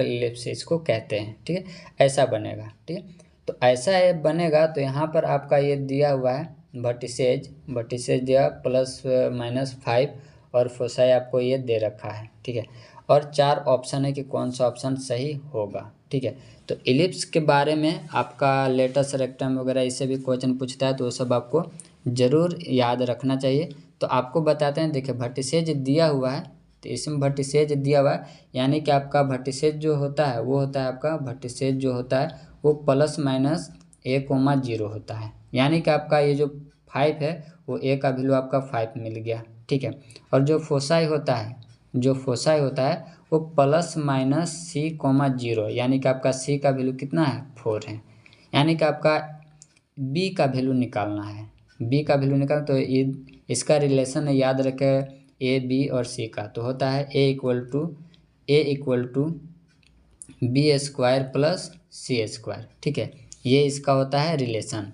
इलिप्स इसको कहते हैं, ठीक है, ऐसा बनेगा, ठीक है। तो ऐसा बनेगा, तो यहाँ पर आपका ये दिया हुआ है वर्टिसेज दिया +-5, और फोसाई आपको ये दे रखा है, ठीक है। और 4 ऑप्शन है कि कौन सा ऑप्शन सही होगा, ठीक है। तो इलिप्स के बारे में आपका लेटस रेक्टम वगैरह इससे भी क्वेश्चन पूछता है, तो वो सब आपको ज़रूर याद रखना चाहिए। तो आपको बताते हैं, देखिए वर्टिसेज दिया हुआ है, तो इसमें वर्टिसेज दिया हुआ है, यानी कि आपका वर्टिसेज जो होता है वो होता है आपका वर्टिसेज जो होता है वो +-a,0 होता है, यानी कि आपका ये जो 5 है वो a का वैल्यू आपका 5 मिल गया, ठीक है। और जो फोसाई होता है वो +-c,0, यानी कि आपका c का वैल्यू कितना है 4 है, यानी कि आपका b का वैल्यू निकालना है, तो ये इसका रिलेशन याद रखें a b और c का, तो होता है a equal to b square plus c square, ठीक है। ये इसका होता है रिलेशन,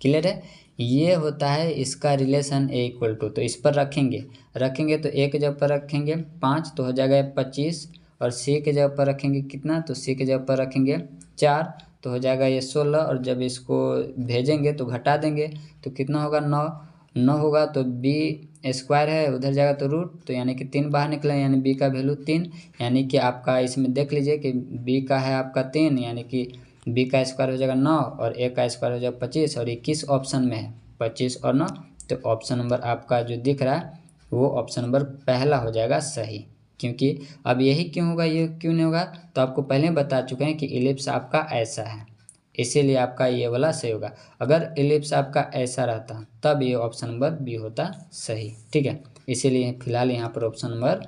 क्लियर है। ये होता है इसका रिलेशन ए इक्वल टू, तो इस पर रखेंगे तो ए के जगह पर रखेंगे 5 तो हो जाएगा 25, और सी के जगह पर रखेंगे कितना, तो सी के जगह पर रखेंगे 4 तो हो जाएगा ये 16, और जब इसको भेजेंगे तो घटा देंगे तो कितना होगा 9 होगा, तो बी स्क्वायर है उधर जाएगा तो रूट, तो यानी कि 3 बाहर निकला, यानी बी का वैल्यू 3, यानी कि आपका इसमें देख लीजिए कि बी का है आपका 3, यानी कि बी का स्क्वायर हो जाएगा 9 और ए का स्क्वायर हो जाएगा 25, और ये किस ऑप्शन में है 25 और 9, तो ऑप्शन नंबर आपका जो दिख रहा है वो ऑप्शन नंबर पहला हो जाएगा सही। क्योंकि अब यही क्यों होगा, ये क्यों नहीं होगा, तो आपको पहले बता चुके हैं कि इलिप्स आपका ऐसा है, इसीलिए आपका ये वाला सही होगा। अगर इलिप्स आपका ऐसा रहता तब ये ऑप्शन नंबर बी होता सही, ठीक है। इसीलिए फिलहाल यहाँ पर ऑप्शन नंबर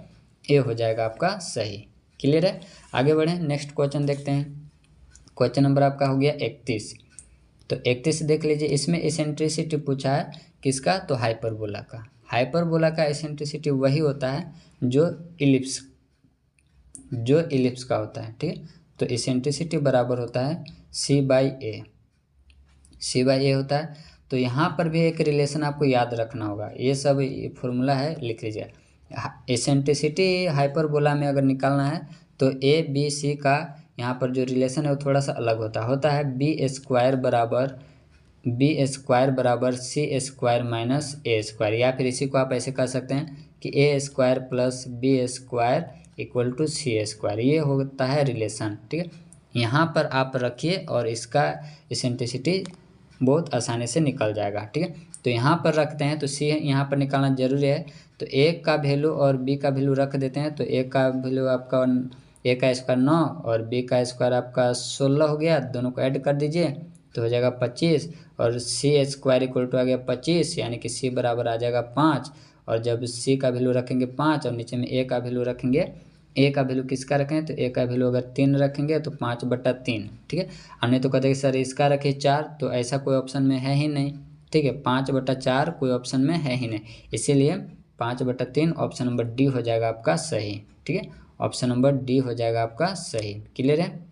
ए हो जाएगा आपका सही। क्लियर है, आगे बढ़ें, नेक्स्ट क्वेश्चन देखते हैं। क्वेश्चन नंबर आपका हो गया 31। तो 31 देख लीजिए, इसमें एसेंट्रिसिटी पूछा है किसका, तो हाइपरबोला का। हाइपरबोला का एसेंट्रिसिटी वही होता है जो इलिप्स का होता है, ठीक है। तो एसेंट्रिसिटी बराबर होता है C/A होता है। तो यहाँ पर भी एक रिलेशन आपको याद रखना होगा, ये सब फॉर्मूला है, लिख लीजिए। एसेंट्रिसिटी हाइपरबोला में अगर निकालना है तो ABC का यहाँ पर जो रिलेशन है वो थोड़ा सा अलग होता है B स्क्वायर बराबर C² माइनस A², या फिर इसी को आप ऐसे कर सकते हैं कि A² plus B² equal to C², ये होता है रिलेशन, ठीक है। यहाँ पर आप रखिए और इसका एसेंट्रिसिटी बहुत आसानी से निकल जाएगा, ठीक है। तो यहाँ पर रखते हैं तो C यहाँ पर निकालना जरूरी है, तो A का वैल्यू और B का वैल्यू रख देते हैं। तो A का वैल्यू आपका A का स्क्वायर 9 और B का स्क्वायर आपका 16 हो गया, दोनों को ऐड कर दीजिए तो हो जाएगा 25, और C² इक्वल टू आ गया 25, यानी कि C बराबर आ जाएगा 5, और जब C का वैल्यू रखेंगे 5 और नीचे में A का वैल्यू रखेंगे, A का वैल्यू किसका रखें, तो A का वैल्यू अगर 3 रखेंगे तो 5/3, ठीक है। और नहीं तो कहते हैं सर इसका रखे 4, तो ऐसा कोई ऑप्शन में है ही नहीं, ठीक है। 5/4 कोई ऑप्शन में है ही नहीं, इसीलिए 5/3 ऑप्शन नंबर डी हो जाएगा आपका सही, ठीक है। ऑप्शन नंबर डी हो जाएगा आपका सही। क्लियर है,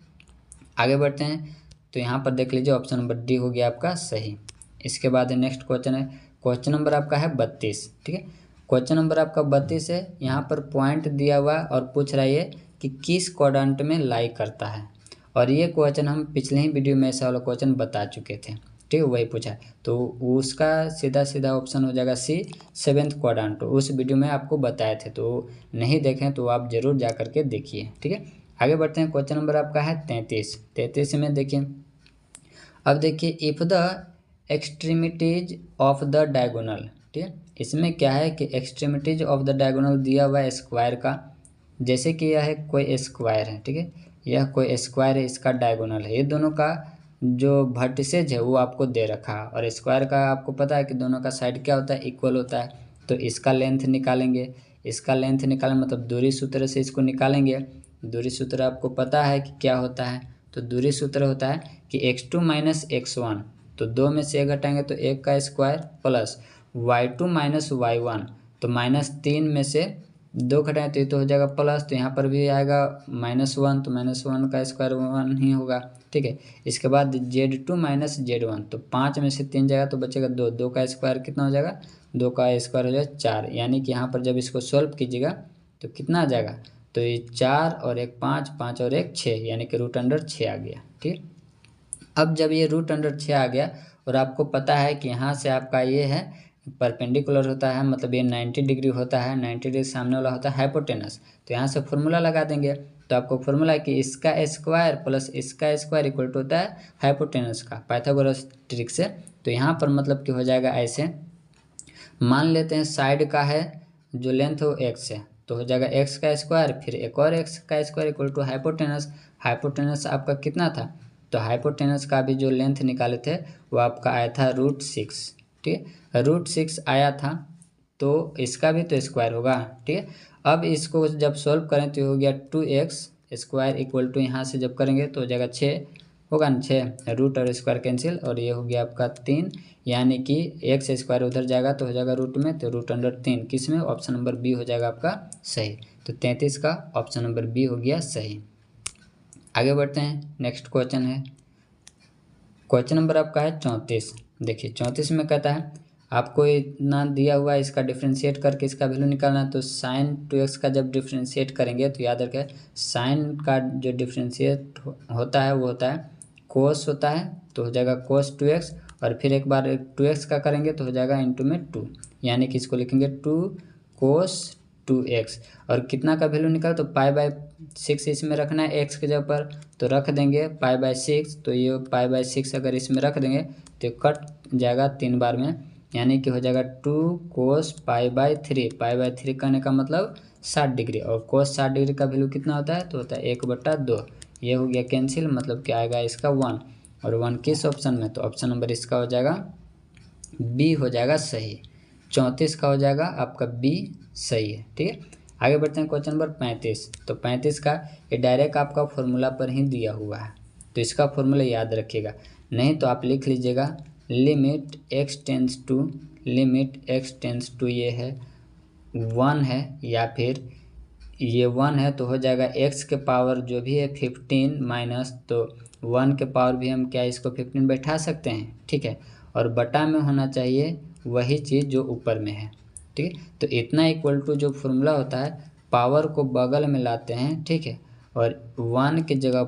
आगे बढ़ते हैं। तो यहाँ पर देख लीजिए ऑप्शन नंबर डी हो गया आपका सही। इसके बाद नेक्स्ट क्वेश्चन है, क्वेश्चन नंबर आपका है 32, ठीक है। क्वेश्चन नंबर आपका 32 है, यहाँ पर पॉइंट दिया हुआ और पूछ रहा है कि किस क्वाड्रेंट में लाई करता है, और ये क्वेश्चन हम पिछले ही वीडियो में ऐसा वाला क्वेश्चन बता चुके थे, ठीक है, वही पूछा है। तो उसका सीधा ऑप्शन हो जाएगा C 7th क्वाड्रेंट, उस वीडियो में आपको बताए थे, तो नहीं देखें तो आप जरूर जा करके देखिए, ठीक है। आगे बढ़ते हैं, क्वेश्चन नंबर आपका है 33 में देखिए। अब देखिए, if the extremities of the diagonal, ठीक है, इसमें क्या है कि एक्सट्रीमिटीज ऑफ द डायगोनल दिया हुआ है स्क्वायर का, जैसे कि यह है कोई स्क्वायर है, ठीक है, यह कोई स्क्वायर है, इसका डायगोनल है, ये दोनों का जो वर्टिसेज है वो आपको दे रखा है, और स्क्वायर का आपको पता है कि दोनों का साइड क्या होता है, इक्वल होता है। तो इसका लेंथ निकालेंगे, इसका लेंथ निकालें मतलब दूरी सूत्र से इसको निकालेंगे। दूरी सूत्र आपको पता है कि क्या होता है, तो दूरी सूत्र होता है कि x2 माइनस x1, तो 2 में से 1 घटाएंगे तो 1 का square plus y2 minus y1, तो -3 में से 2 घटाएं तो ये तो हो जाएगा प्लस, तो यहाँ पर भी आएगा -1, तो -1 का स्क्वायर 1 ही होगा, ठीक है। इसके बाद z2 माइनस z1, तो 5 में से 3 जाएगा तो बचेगा 2, 2 का स्क्वायर कितना हो जाएगा, 2 का स्क्वायर हो जाएगा 4, यानी कि यहाँ पर जब इसको सॉल्व कीजिएगा तो कितना आ जाएगा, तो ये 4 और 1 5, 5 और 1 6, यानी कि √6 आ गया, ठीक। अब जब ये √6 आ गया और आपको पता है कि यहाँ से आपका ये है परपेंडिकुलर होता है, मतलब ये 90 डिग्री होता है, 90 डिग्री सामने वाला होता है हाइपोटेनस, तो यहाँ से फॉर्मूला लगा देंगे। तो आपको फॉर्मूला है कि इसका स्क्वायर प्लस इसका स्क्वायर इक्वल टू होता है हाइपोटेनस का, पाइथागोरस ट्रिक से। तो यहाँ पर मतलब कि हो जाएगा ऐसे, मान लेते हैं साइड का है जो लेंथ है वो x है, तो हो जाएगा x का स्क्वायर फिर एक और x का square equal to hypotenuse. Hypotenuse आपका कितना था, तो हाइपोटेनस का भी जो लेंथ निकाले थे वो आपका आया था √6, ठीक है, √6 आया था, तो इसका भी तो स्क्वायर होगा, ठीक है। अब इसको जब सॉल्व करें तो हो गया 2x² इक्वल टू, यहाँ से जब करेंगे तो हो जाएगा 6 होगा ना, 6 रूट और स्क्वायर कैंसिल, और ये हो गया आपका 3, यानी कि x² उधर जाएगा तो हो जाएगा रूट में, तो √3 किस में, ऑप्शन नंबर बी हो जाएगा आपका सही। तो 33 का ऑप्शन नंबर बी हो गया सही। आगे बढ़ते हैं, नेक्स्ट क्वेश्चन है, क्वेश्चन नंबर आपका है 34, देखिए 34 में कहता है आपको इतना दिया हुआ है, इसका डिफ्रेंशिएट करके इसका वैल्यू निकालना है। तो साइन 2x का जब डिफ्रेंशिएट करेंगे तो याद रखें साइन का जो डिफ्रेंशिएट होता है वो होता है कोस होता है, तो हो जाएगा कोस 2x, और फिर एक बार 2x का करेंगे तो हो जाएगा इंटू में 2, यानी कि इसको लिखेंगे 2 कोस 2x। और कितना का वैल्यू निकाल तो पाई/6 इसमें रखना है x के जगह पर, तो रख देंगे पाई/6। तो ये पाई/6 अगर इसमें रख देंगे तो कट जाएगा 3 बार में, यानी कि हो जाएगा 2 कोस पाई/3। पाई/3 करने का मतलब 60 डिग्री, और कोस 60 डिग्री का वैल्यू कितना होता है तो होता है 1/2। ये हो गया कैंसिल, मतलब क्या आएगा इसका 1, और 1 किस ऑप्शन में, तो ऑप्शन नंबर इसका हो जाएगा बी हो जाएगा सही। 34 का हो जाएगा आपका बी सही है। ठीक है, आगे बढ़ते हैं क्वेश्चन नंबर 35। तो 35 का ये डायरेक्ट आपका फॉर्मूला पर ही दिया हुआ है, तो इसका फॉर्मूला याद रखिएगा, नहीं तो आप लिख लीजिएगा लिमिट x टेंस टू ये है 1 है, या फिर ये 1 है तो हो जाएगा x के पावर जो भी है 15 माइनस, तो 1 के पावर भी हम क्या इसको 15 बैठा सकते हैं। ठीक है, और बटा में होना चाहिए वही चीज़ जो ऊपर में है। ठीक है, तो इतना इक्वल टू जो फॉर्मूला होता है पावर को बगल में लाते हैं। ठीक है, और 1 के जगह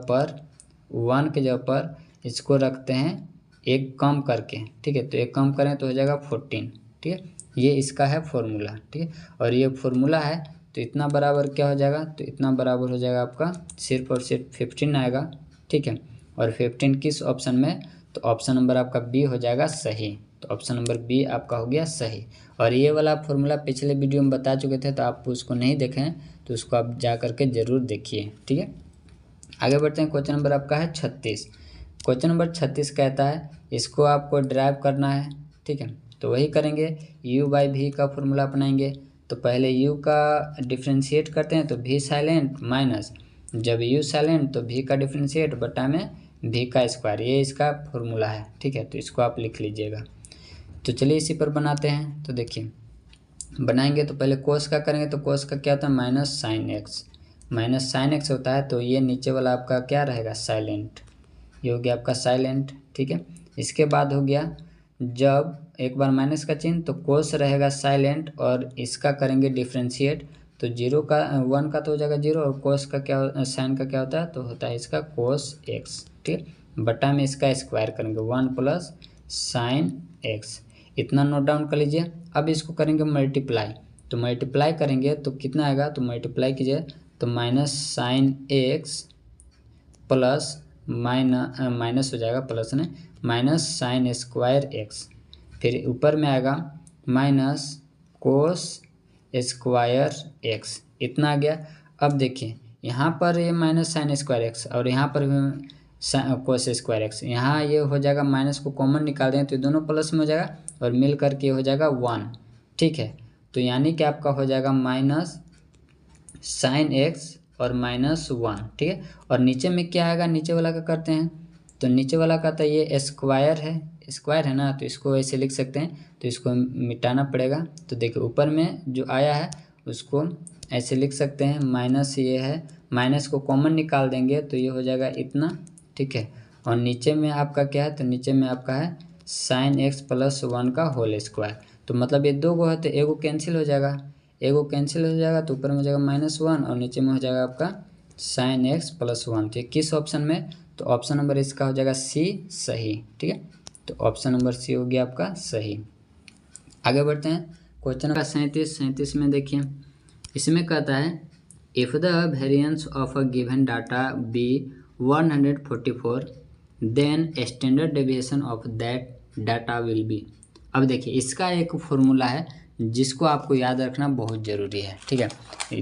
पर इसको रखते हैं एक कम करके। ठीक है, तो एक कम करें तो हो जाएगा 14। ठीक है, ये इसका है फॉर्मूला। ठीक है, और ये फॉर्मूला है तो इतना बराबर क्या हो जाएगा, तो इतना बराबर हो जाएगा आपका सिर्फ और सिर्फ 15 आएगा। ठीक है, और 15 किस ऑप्शन में, तो ऑप्शन नंबर आपका बी हो जाएगा सही। तो ऑप्शन नंबर बी आपका हो गया सही। और ये वाला फॉर्मूला पिछले वीडियो में बता चुके थे, तो आप उसको नहीं देखें तो उसको आप जा करके ज़रूर देखिए। ठीक है, आगे बढ़ते हैं। क्वेश्चन नंबर आपका है 36। क्वेश्चन नंबर 36 कहता है इसको आपको ड्राइव करना है। ठीक है, तो वही करेंगे, u/v का फॉर्मूला अपनाएंगे। तो पहले u का डिफ्रेंशिएट करते हैं, तो v साइलेंट माइनस, जब u साइलेंट तो v का डिफ्रेंशिएट बटा में v का स्क्वायर, ये इसका फॉर्मूला है। ठीक है, तो इसको आप लिख लीजिएगा। तो चलिए इसी पर बनाते हैं। तो देखिए बनाएंगे तो पहले कोस का करेंगे, तो कोस का क्या होता है माइनस साइन एक्स होता है, तो ये नीचे वाला आपका क्या रहेगा साइलेंट, ये हो गया आपका साइलेंट। ठीक है, इसके बाद हो गया जब एक बार माइनस का चिन्ह तो कोस रहेगा साइलेंट, और इसका करेंगे डिफ्रेंशिएट, तो 0 का 1 का तो हो जाएगा 0, और कोस का क्या साइन का क्या होता है तो होता है इसका कोस एक्स। ठीक है, बटा में इसका स्क्वायर करेंगे 1 प्लस साइन एक्स, इतना नोट डाउन कर लीजिए। अब इसको करेंगे मल्टीप्लाई, तो मल्टीप्लाई करेंगे तो कितना आएगा, तो मल्टीप्लाई कीजिए तो minus sine x plus minus हो जाएगा प्लस ने माइनस साइन स्क्वायर एक्स, फिर ऊपर में आएगा माइनस कोस स्क्वायर एक्स, इतना आ गया। अब देखिए यहाँ पर ये माइनस साइन स्क्वायर एक्स और यहाँ पर भी कोस स्क्वायर एक्स, यहाँ ये हो जाएगा माइनस को कॉमन निकाल दें तो ये दोनों प्लस में हो जाएगा और मिल करके हो जाएगा 1। ठीक है, तो यानी कि आपका हो जाएगा माइनस साइन एक्स और -1। ठीक है, और नीचे में क्या आएगा, नीचे वाला का करते हैं, तो नीचे वाला का तो ये स्क्वायर है ना, तो इसको ऐसे लिख सकते हैं, तो इसको मिटाना पड़ेगा। तो देखिए ऊपर में जो आया है उसको ऐसे लिख सकते हैं, माइनस ये है, माइनस को कॉमन निकाल देंगे तो ये हो जाएगा इतना। ठीक है, और नीचे में आपका क्या है, तो नीचे में आपका है साइन एक्स प्लस 1 का होल स्क्वायर, तो मतलब ये दो गो है तो एगो कैंसिल हो जाएगा, तो ऊपर में हो जाएगा -1 और नीचे में हो जाएगा आपका साइन एक्स प्लस 1। तो किस ऑप्शन में, तो ऑप्शन नंबर इसका हो जाएगा सी सही। ठीक है, तो ऑप्शन नंबर सी हो गया आपका सही। आगे बढ़ते हैं क्वेश्चन नंबर 37 में देखिए, इसमें कहता है if the variance of a given data be 144 then standard deviation of that data will be. अब देखिए इसका एक फॉर्मूला है जिसको आपको याद रखना बहुत ज़रूरी है। ठीक है,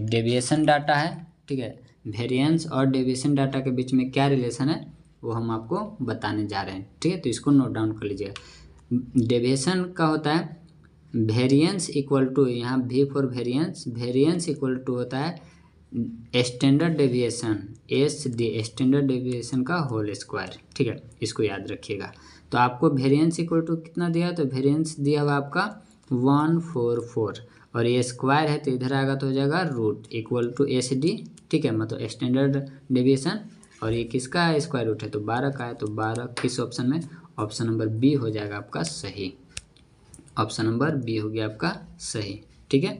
डेविएशन डाटा है, ठीक है, वेरिएंस और डेविएशन डाटा के बीच में क्या रिलेशन है वो हम आपको बताने जा रहे हैं। ठीक है, तो इसको नोट डाउन कर लीजिएगा। डेविएशन का होता है वेरिएंस इक्वल टू, यहाँ V for variance equal to होता है standard deviation SD, standard deviation का होल स्क्वायर। ठीक है, इसको याद रखिएगा। तो आपको वेरिएंस इक्वल टू कितना दिया, तो वेरिएंस दिया हुआ आपका 144 और ये स्क्वायर है तो इधर आएगा तो हो जाएगा रूट इक्वल टू SD। ठीक है, मतलब स्टैंडर्ड डेविएशन, और ये किसका स्क्वायर रूट है तो 12 का है, तो 12 किस ऑप्शन में, ऑप्शन नंबर बी हो जाएगा आपका सही। ऑप्शन नंबर बी हो गया आपका सही। ठीक है,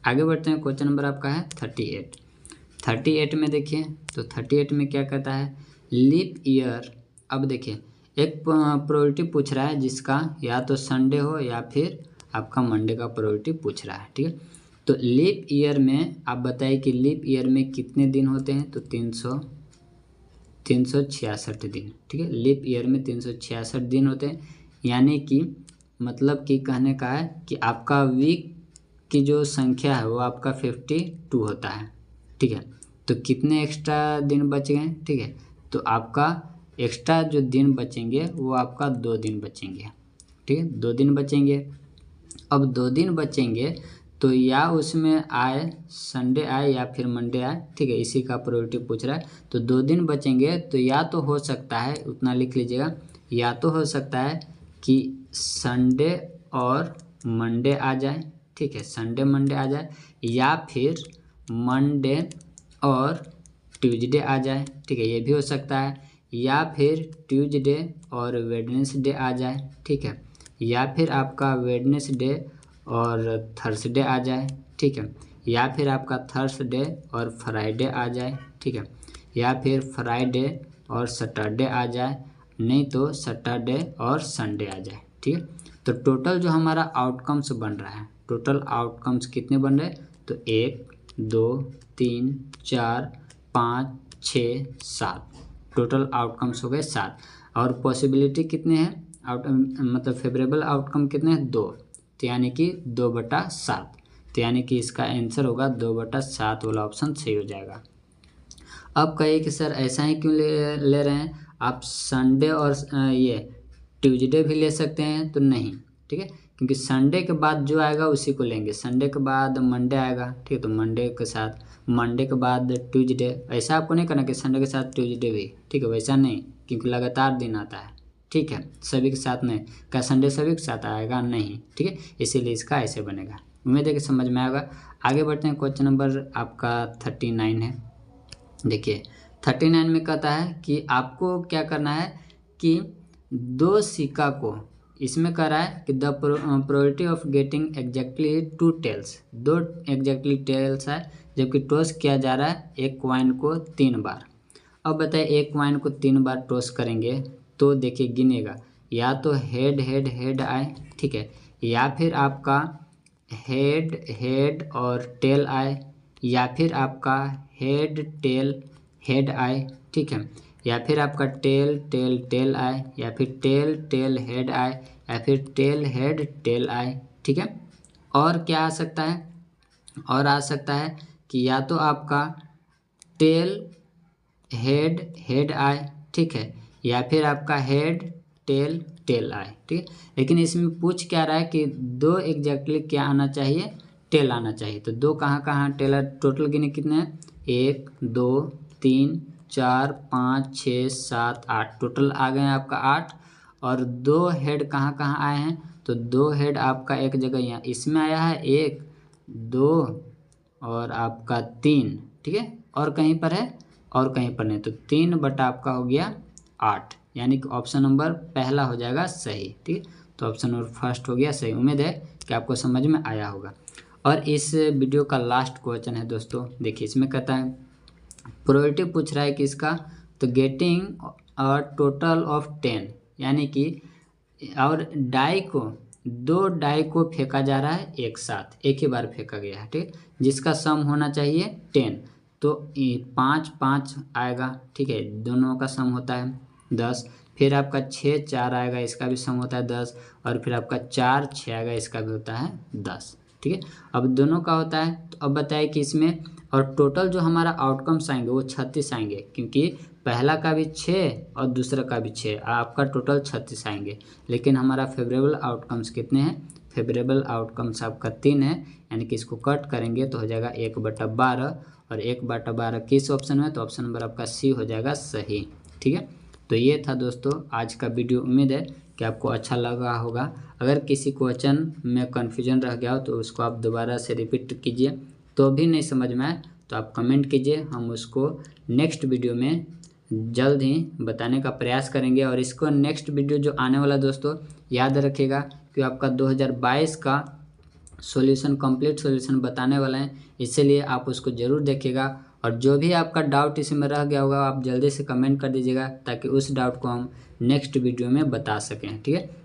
आगे बढ़ते हैं। क्वेश्चन नंबर आपका है 38। 38 में देखिए, तो 38 में क्या कहता है, लीप ईयर। अब देखिए एक प्रोबेबिलिटी पूछ रहा है जिसका या तो संडे हो या फिर आपका मंडे का प्रोबेबिलिटी पूछ रहा है। ठीक है, तो लीप ईयर में आप बताइए कि लीप ईयर में कितने दिन होते हैं, तो 366 दिन। ठीक है, लीप ईयर में 366 दिन होते हैं, यानी कि मतलब कि कहने का है कि आपका वीक की जो संख्या है वो आपका 52 होता है। ठीक है, तो कितने एक्स्ट्रा दिन बच गए। ठीक है, तो आपका एक्स्ट्रा जो दिन बचेंगे वो आपका 2 दिन बचेंगे। ठीक है, 2 दिन बचेंगे। अब 2 दिन बचेंगे तो या उसमें आए संडे आए या फिर मंडे आए। ठीक है, इसी का प्रोबेबिलिटी पूछ रहा है। तो 2 दिन बचेंगे तो या तो हो सकता है, उतना लिख लीजिएगा, या तो हो सकता है कि संडे और मंडे आ जाए। ठीक है, संडे मंडे आ जाए, या फिर मंडे और ट्यूसडे आ जाए। ठीक है, ये भी हो सकता है, या फिर ट्यूसडे और वेडनेसडे आ जाए। ठीक है, या फिर आपका वेडनेसडे और थर्सडे आ जाए। ठीक है, या फिर आपका थर्सडे और फ्राइडे आ जाए। ठीक है, या फिर फ्राइडे और सैटरडे आ जाए, नहीं तो सैटरडे और संडे आ जाए। ठीक है, तो टोटल जो हमारा आउटकम्स बन रहा है, टोटल आउटकम्स कितने बन रहे हैं, तो 1 2 3 4 5 6 7, टोटल आउटकम्स हो गए 7। और पॉसिबिलिटी कितने हैं, मतलब फेवरेबल आउटकम कितने हैं, 2, तो यानी कि 2/7। तो यानी कि इसका आंसर होगा 2/7 वाला ऑप्शन सही हो जाएगा। अब कहिए कि सर ऐसा ही क्यों ले रहे हैं आप, संडे और ये ट्यूसडे भी ले सकते हैं, तो नहीं। ठीक है, क्योंकि संडे के बाद जो आएगा उसी को लेंगे। संडे के बाद मंडे आएगा, ठीक है, तो मंडे के साथ, मंडे के बाद ट्यूसडे। ऐसा आपको नहीं करना कि संडे के साथ ट्यूसडे भी। ठीक है, वैसा नहीं, क्योंकि लगातार दिन आता है। ठीक है, सभी के साथ नहीं, क्या संडे सभी के साथ आएगा, नहीं। ठीक है, इसीलिए इसका ऐसे बनेगा। उम्मीद है कि समझ में आएगा। आगे बढ़ते हैं। क्वेश्चन नंबर आपका 39 है। देखिए 39 में कहता है कि आपको क्या करना है कि 2 सिक्का को, इसमें कह रहा है कि the probability of getting exactly 2 tails, 2 exactly tails है, जबकि टॉस किया जा रहा है एक कॉइन को 3 बार। अब बताइए एक कॉइन को 3 बार टॉस करेंगे तो देखिए गिनेगा, या तो हेड हेड हेड आए। ठीक है, या फिर आपका हेड हेड और टेल आए, या फिर आपका हेड टेल हेड आए। ठीक है, या फिर आपका टेल टेल टेल आए, या फिर टेल टेल हेड आए, या फिर टेल हेड टेल आए। ठीक है, और क्या आ सकता है, और आ सकता है कि या तो आपका टेल हेड हेड आए। ठीक है, या फिर आपका हेड टेल टेल आए। ठीक है, लेकिन इसमें पूछ क्या रहा है कि 2 एग्जैक्टली क्या आना चाहिए, टेल आना चाहिए। तो 2 कहाँ कहाँ टेल है, टोटल गिने कितने हैं, 1 2 3 4 5 6 7 8, टोटल आ गए हैं आपका 8। और 2 हेड कहाँ कहाँ आए हैं, तो 2 हेड आपका एक जगह यहाँ इसमें आया है, 1 2 और आपका 3। ठीक है, और कहीं पर है, और कहीं पर नहीं, तो 3 बटा आपका हो गया 8, यानी कि ऑप्शन नंबर पहला हो जाएगा सही। ठीक, तो ऑप्शन नंबर फर्स्ट हो गया सही। उम्मीद है कि आपको समझ में आया होगा। और इस वीडियो का लास्ट क्वेश्चन है दोस्तों, देखिए इसमें कहता है प्रोबेबिलिटी पूछ रहा है कि इसका, तो गेटिंग अ टोटल ऑफ 10, यानी कि और डाई को, 2 डाई को फेंका जा रहा है एक साथ, एक ही बार फेंका गया है। ठीक, जिसका सम होना चाहिए 10, तो 5 5 आएगा। ठीक है, दोनों का सम होता है 10। फिर आपका 6 4 आएगा, इसका भी सम होता है 10। और फिर आपका 4 6 आएगा, इसका भी होता है 10। ठीक है, अब दोनों का होता है। तो अब बताइए कि इसमें, और टोटल जो हमारा आउटकम्स आएंगे वो 36 आएंगे, क्योंकि पहला का भी 6 और दूसरा का भी 6, आपका टोटल 36 आएंगे। लेकिन हमारा फेवरेबल आउटकम्स कितने हैं, फेवरेबल आउटकम्स आपका 3 है, यानी कि इसको कट करेंगे तो हो जाएगा 1/12। और 1/12 किस ऑप्शन में, तो ऑप्शन नंबर आपका सी हो जाएगा सही। ठीक है, तो ये था दोस्तों आज का वीडियो। उम्मीद है कि आपको अच्छा लगा होगा। अगर किसी क्वेश्चन में कन्फ्यूजन रह गया हो तो उसको आप दोबारा से रिपीट कीजिए, तो भी नहीं समझ में आए तो आप कमेंट कीजिए, हम उसको नेक्स्ट वीडियो में जल्द ही बताने का प्रयास करेंगे। और इसको नेक्स्ट वीडियो जो आने वाला दोस्तों, याद रखिएगा कि आपका 2022 का सॉल्यूशन, कंप्लीट सॉल्यूशन बताने वाला है, इसीलिए आप उसको ज़रूर देखिएगा। और जो भी आपका डाउट इसमें रह गया होगा आप जल्दी से कमेंट कर दीजिएगा, ताकि उस डाउट को हम नेक्स्ट वीडियो में बता सकें। ठीक है।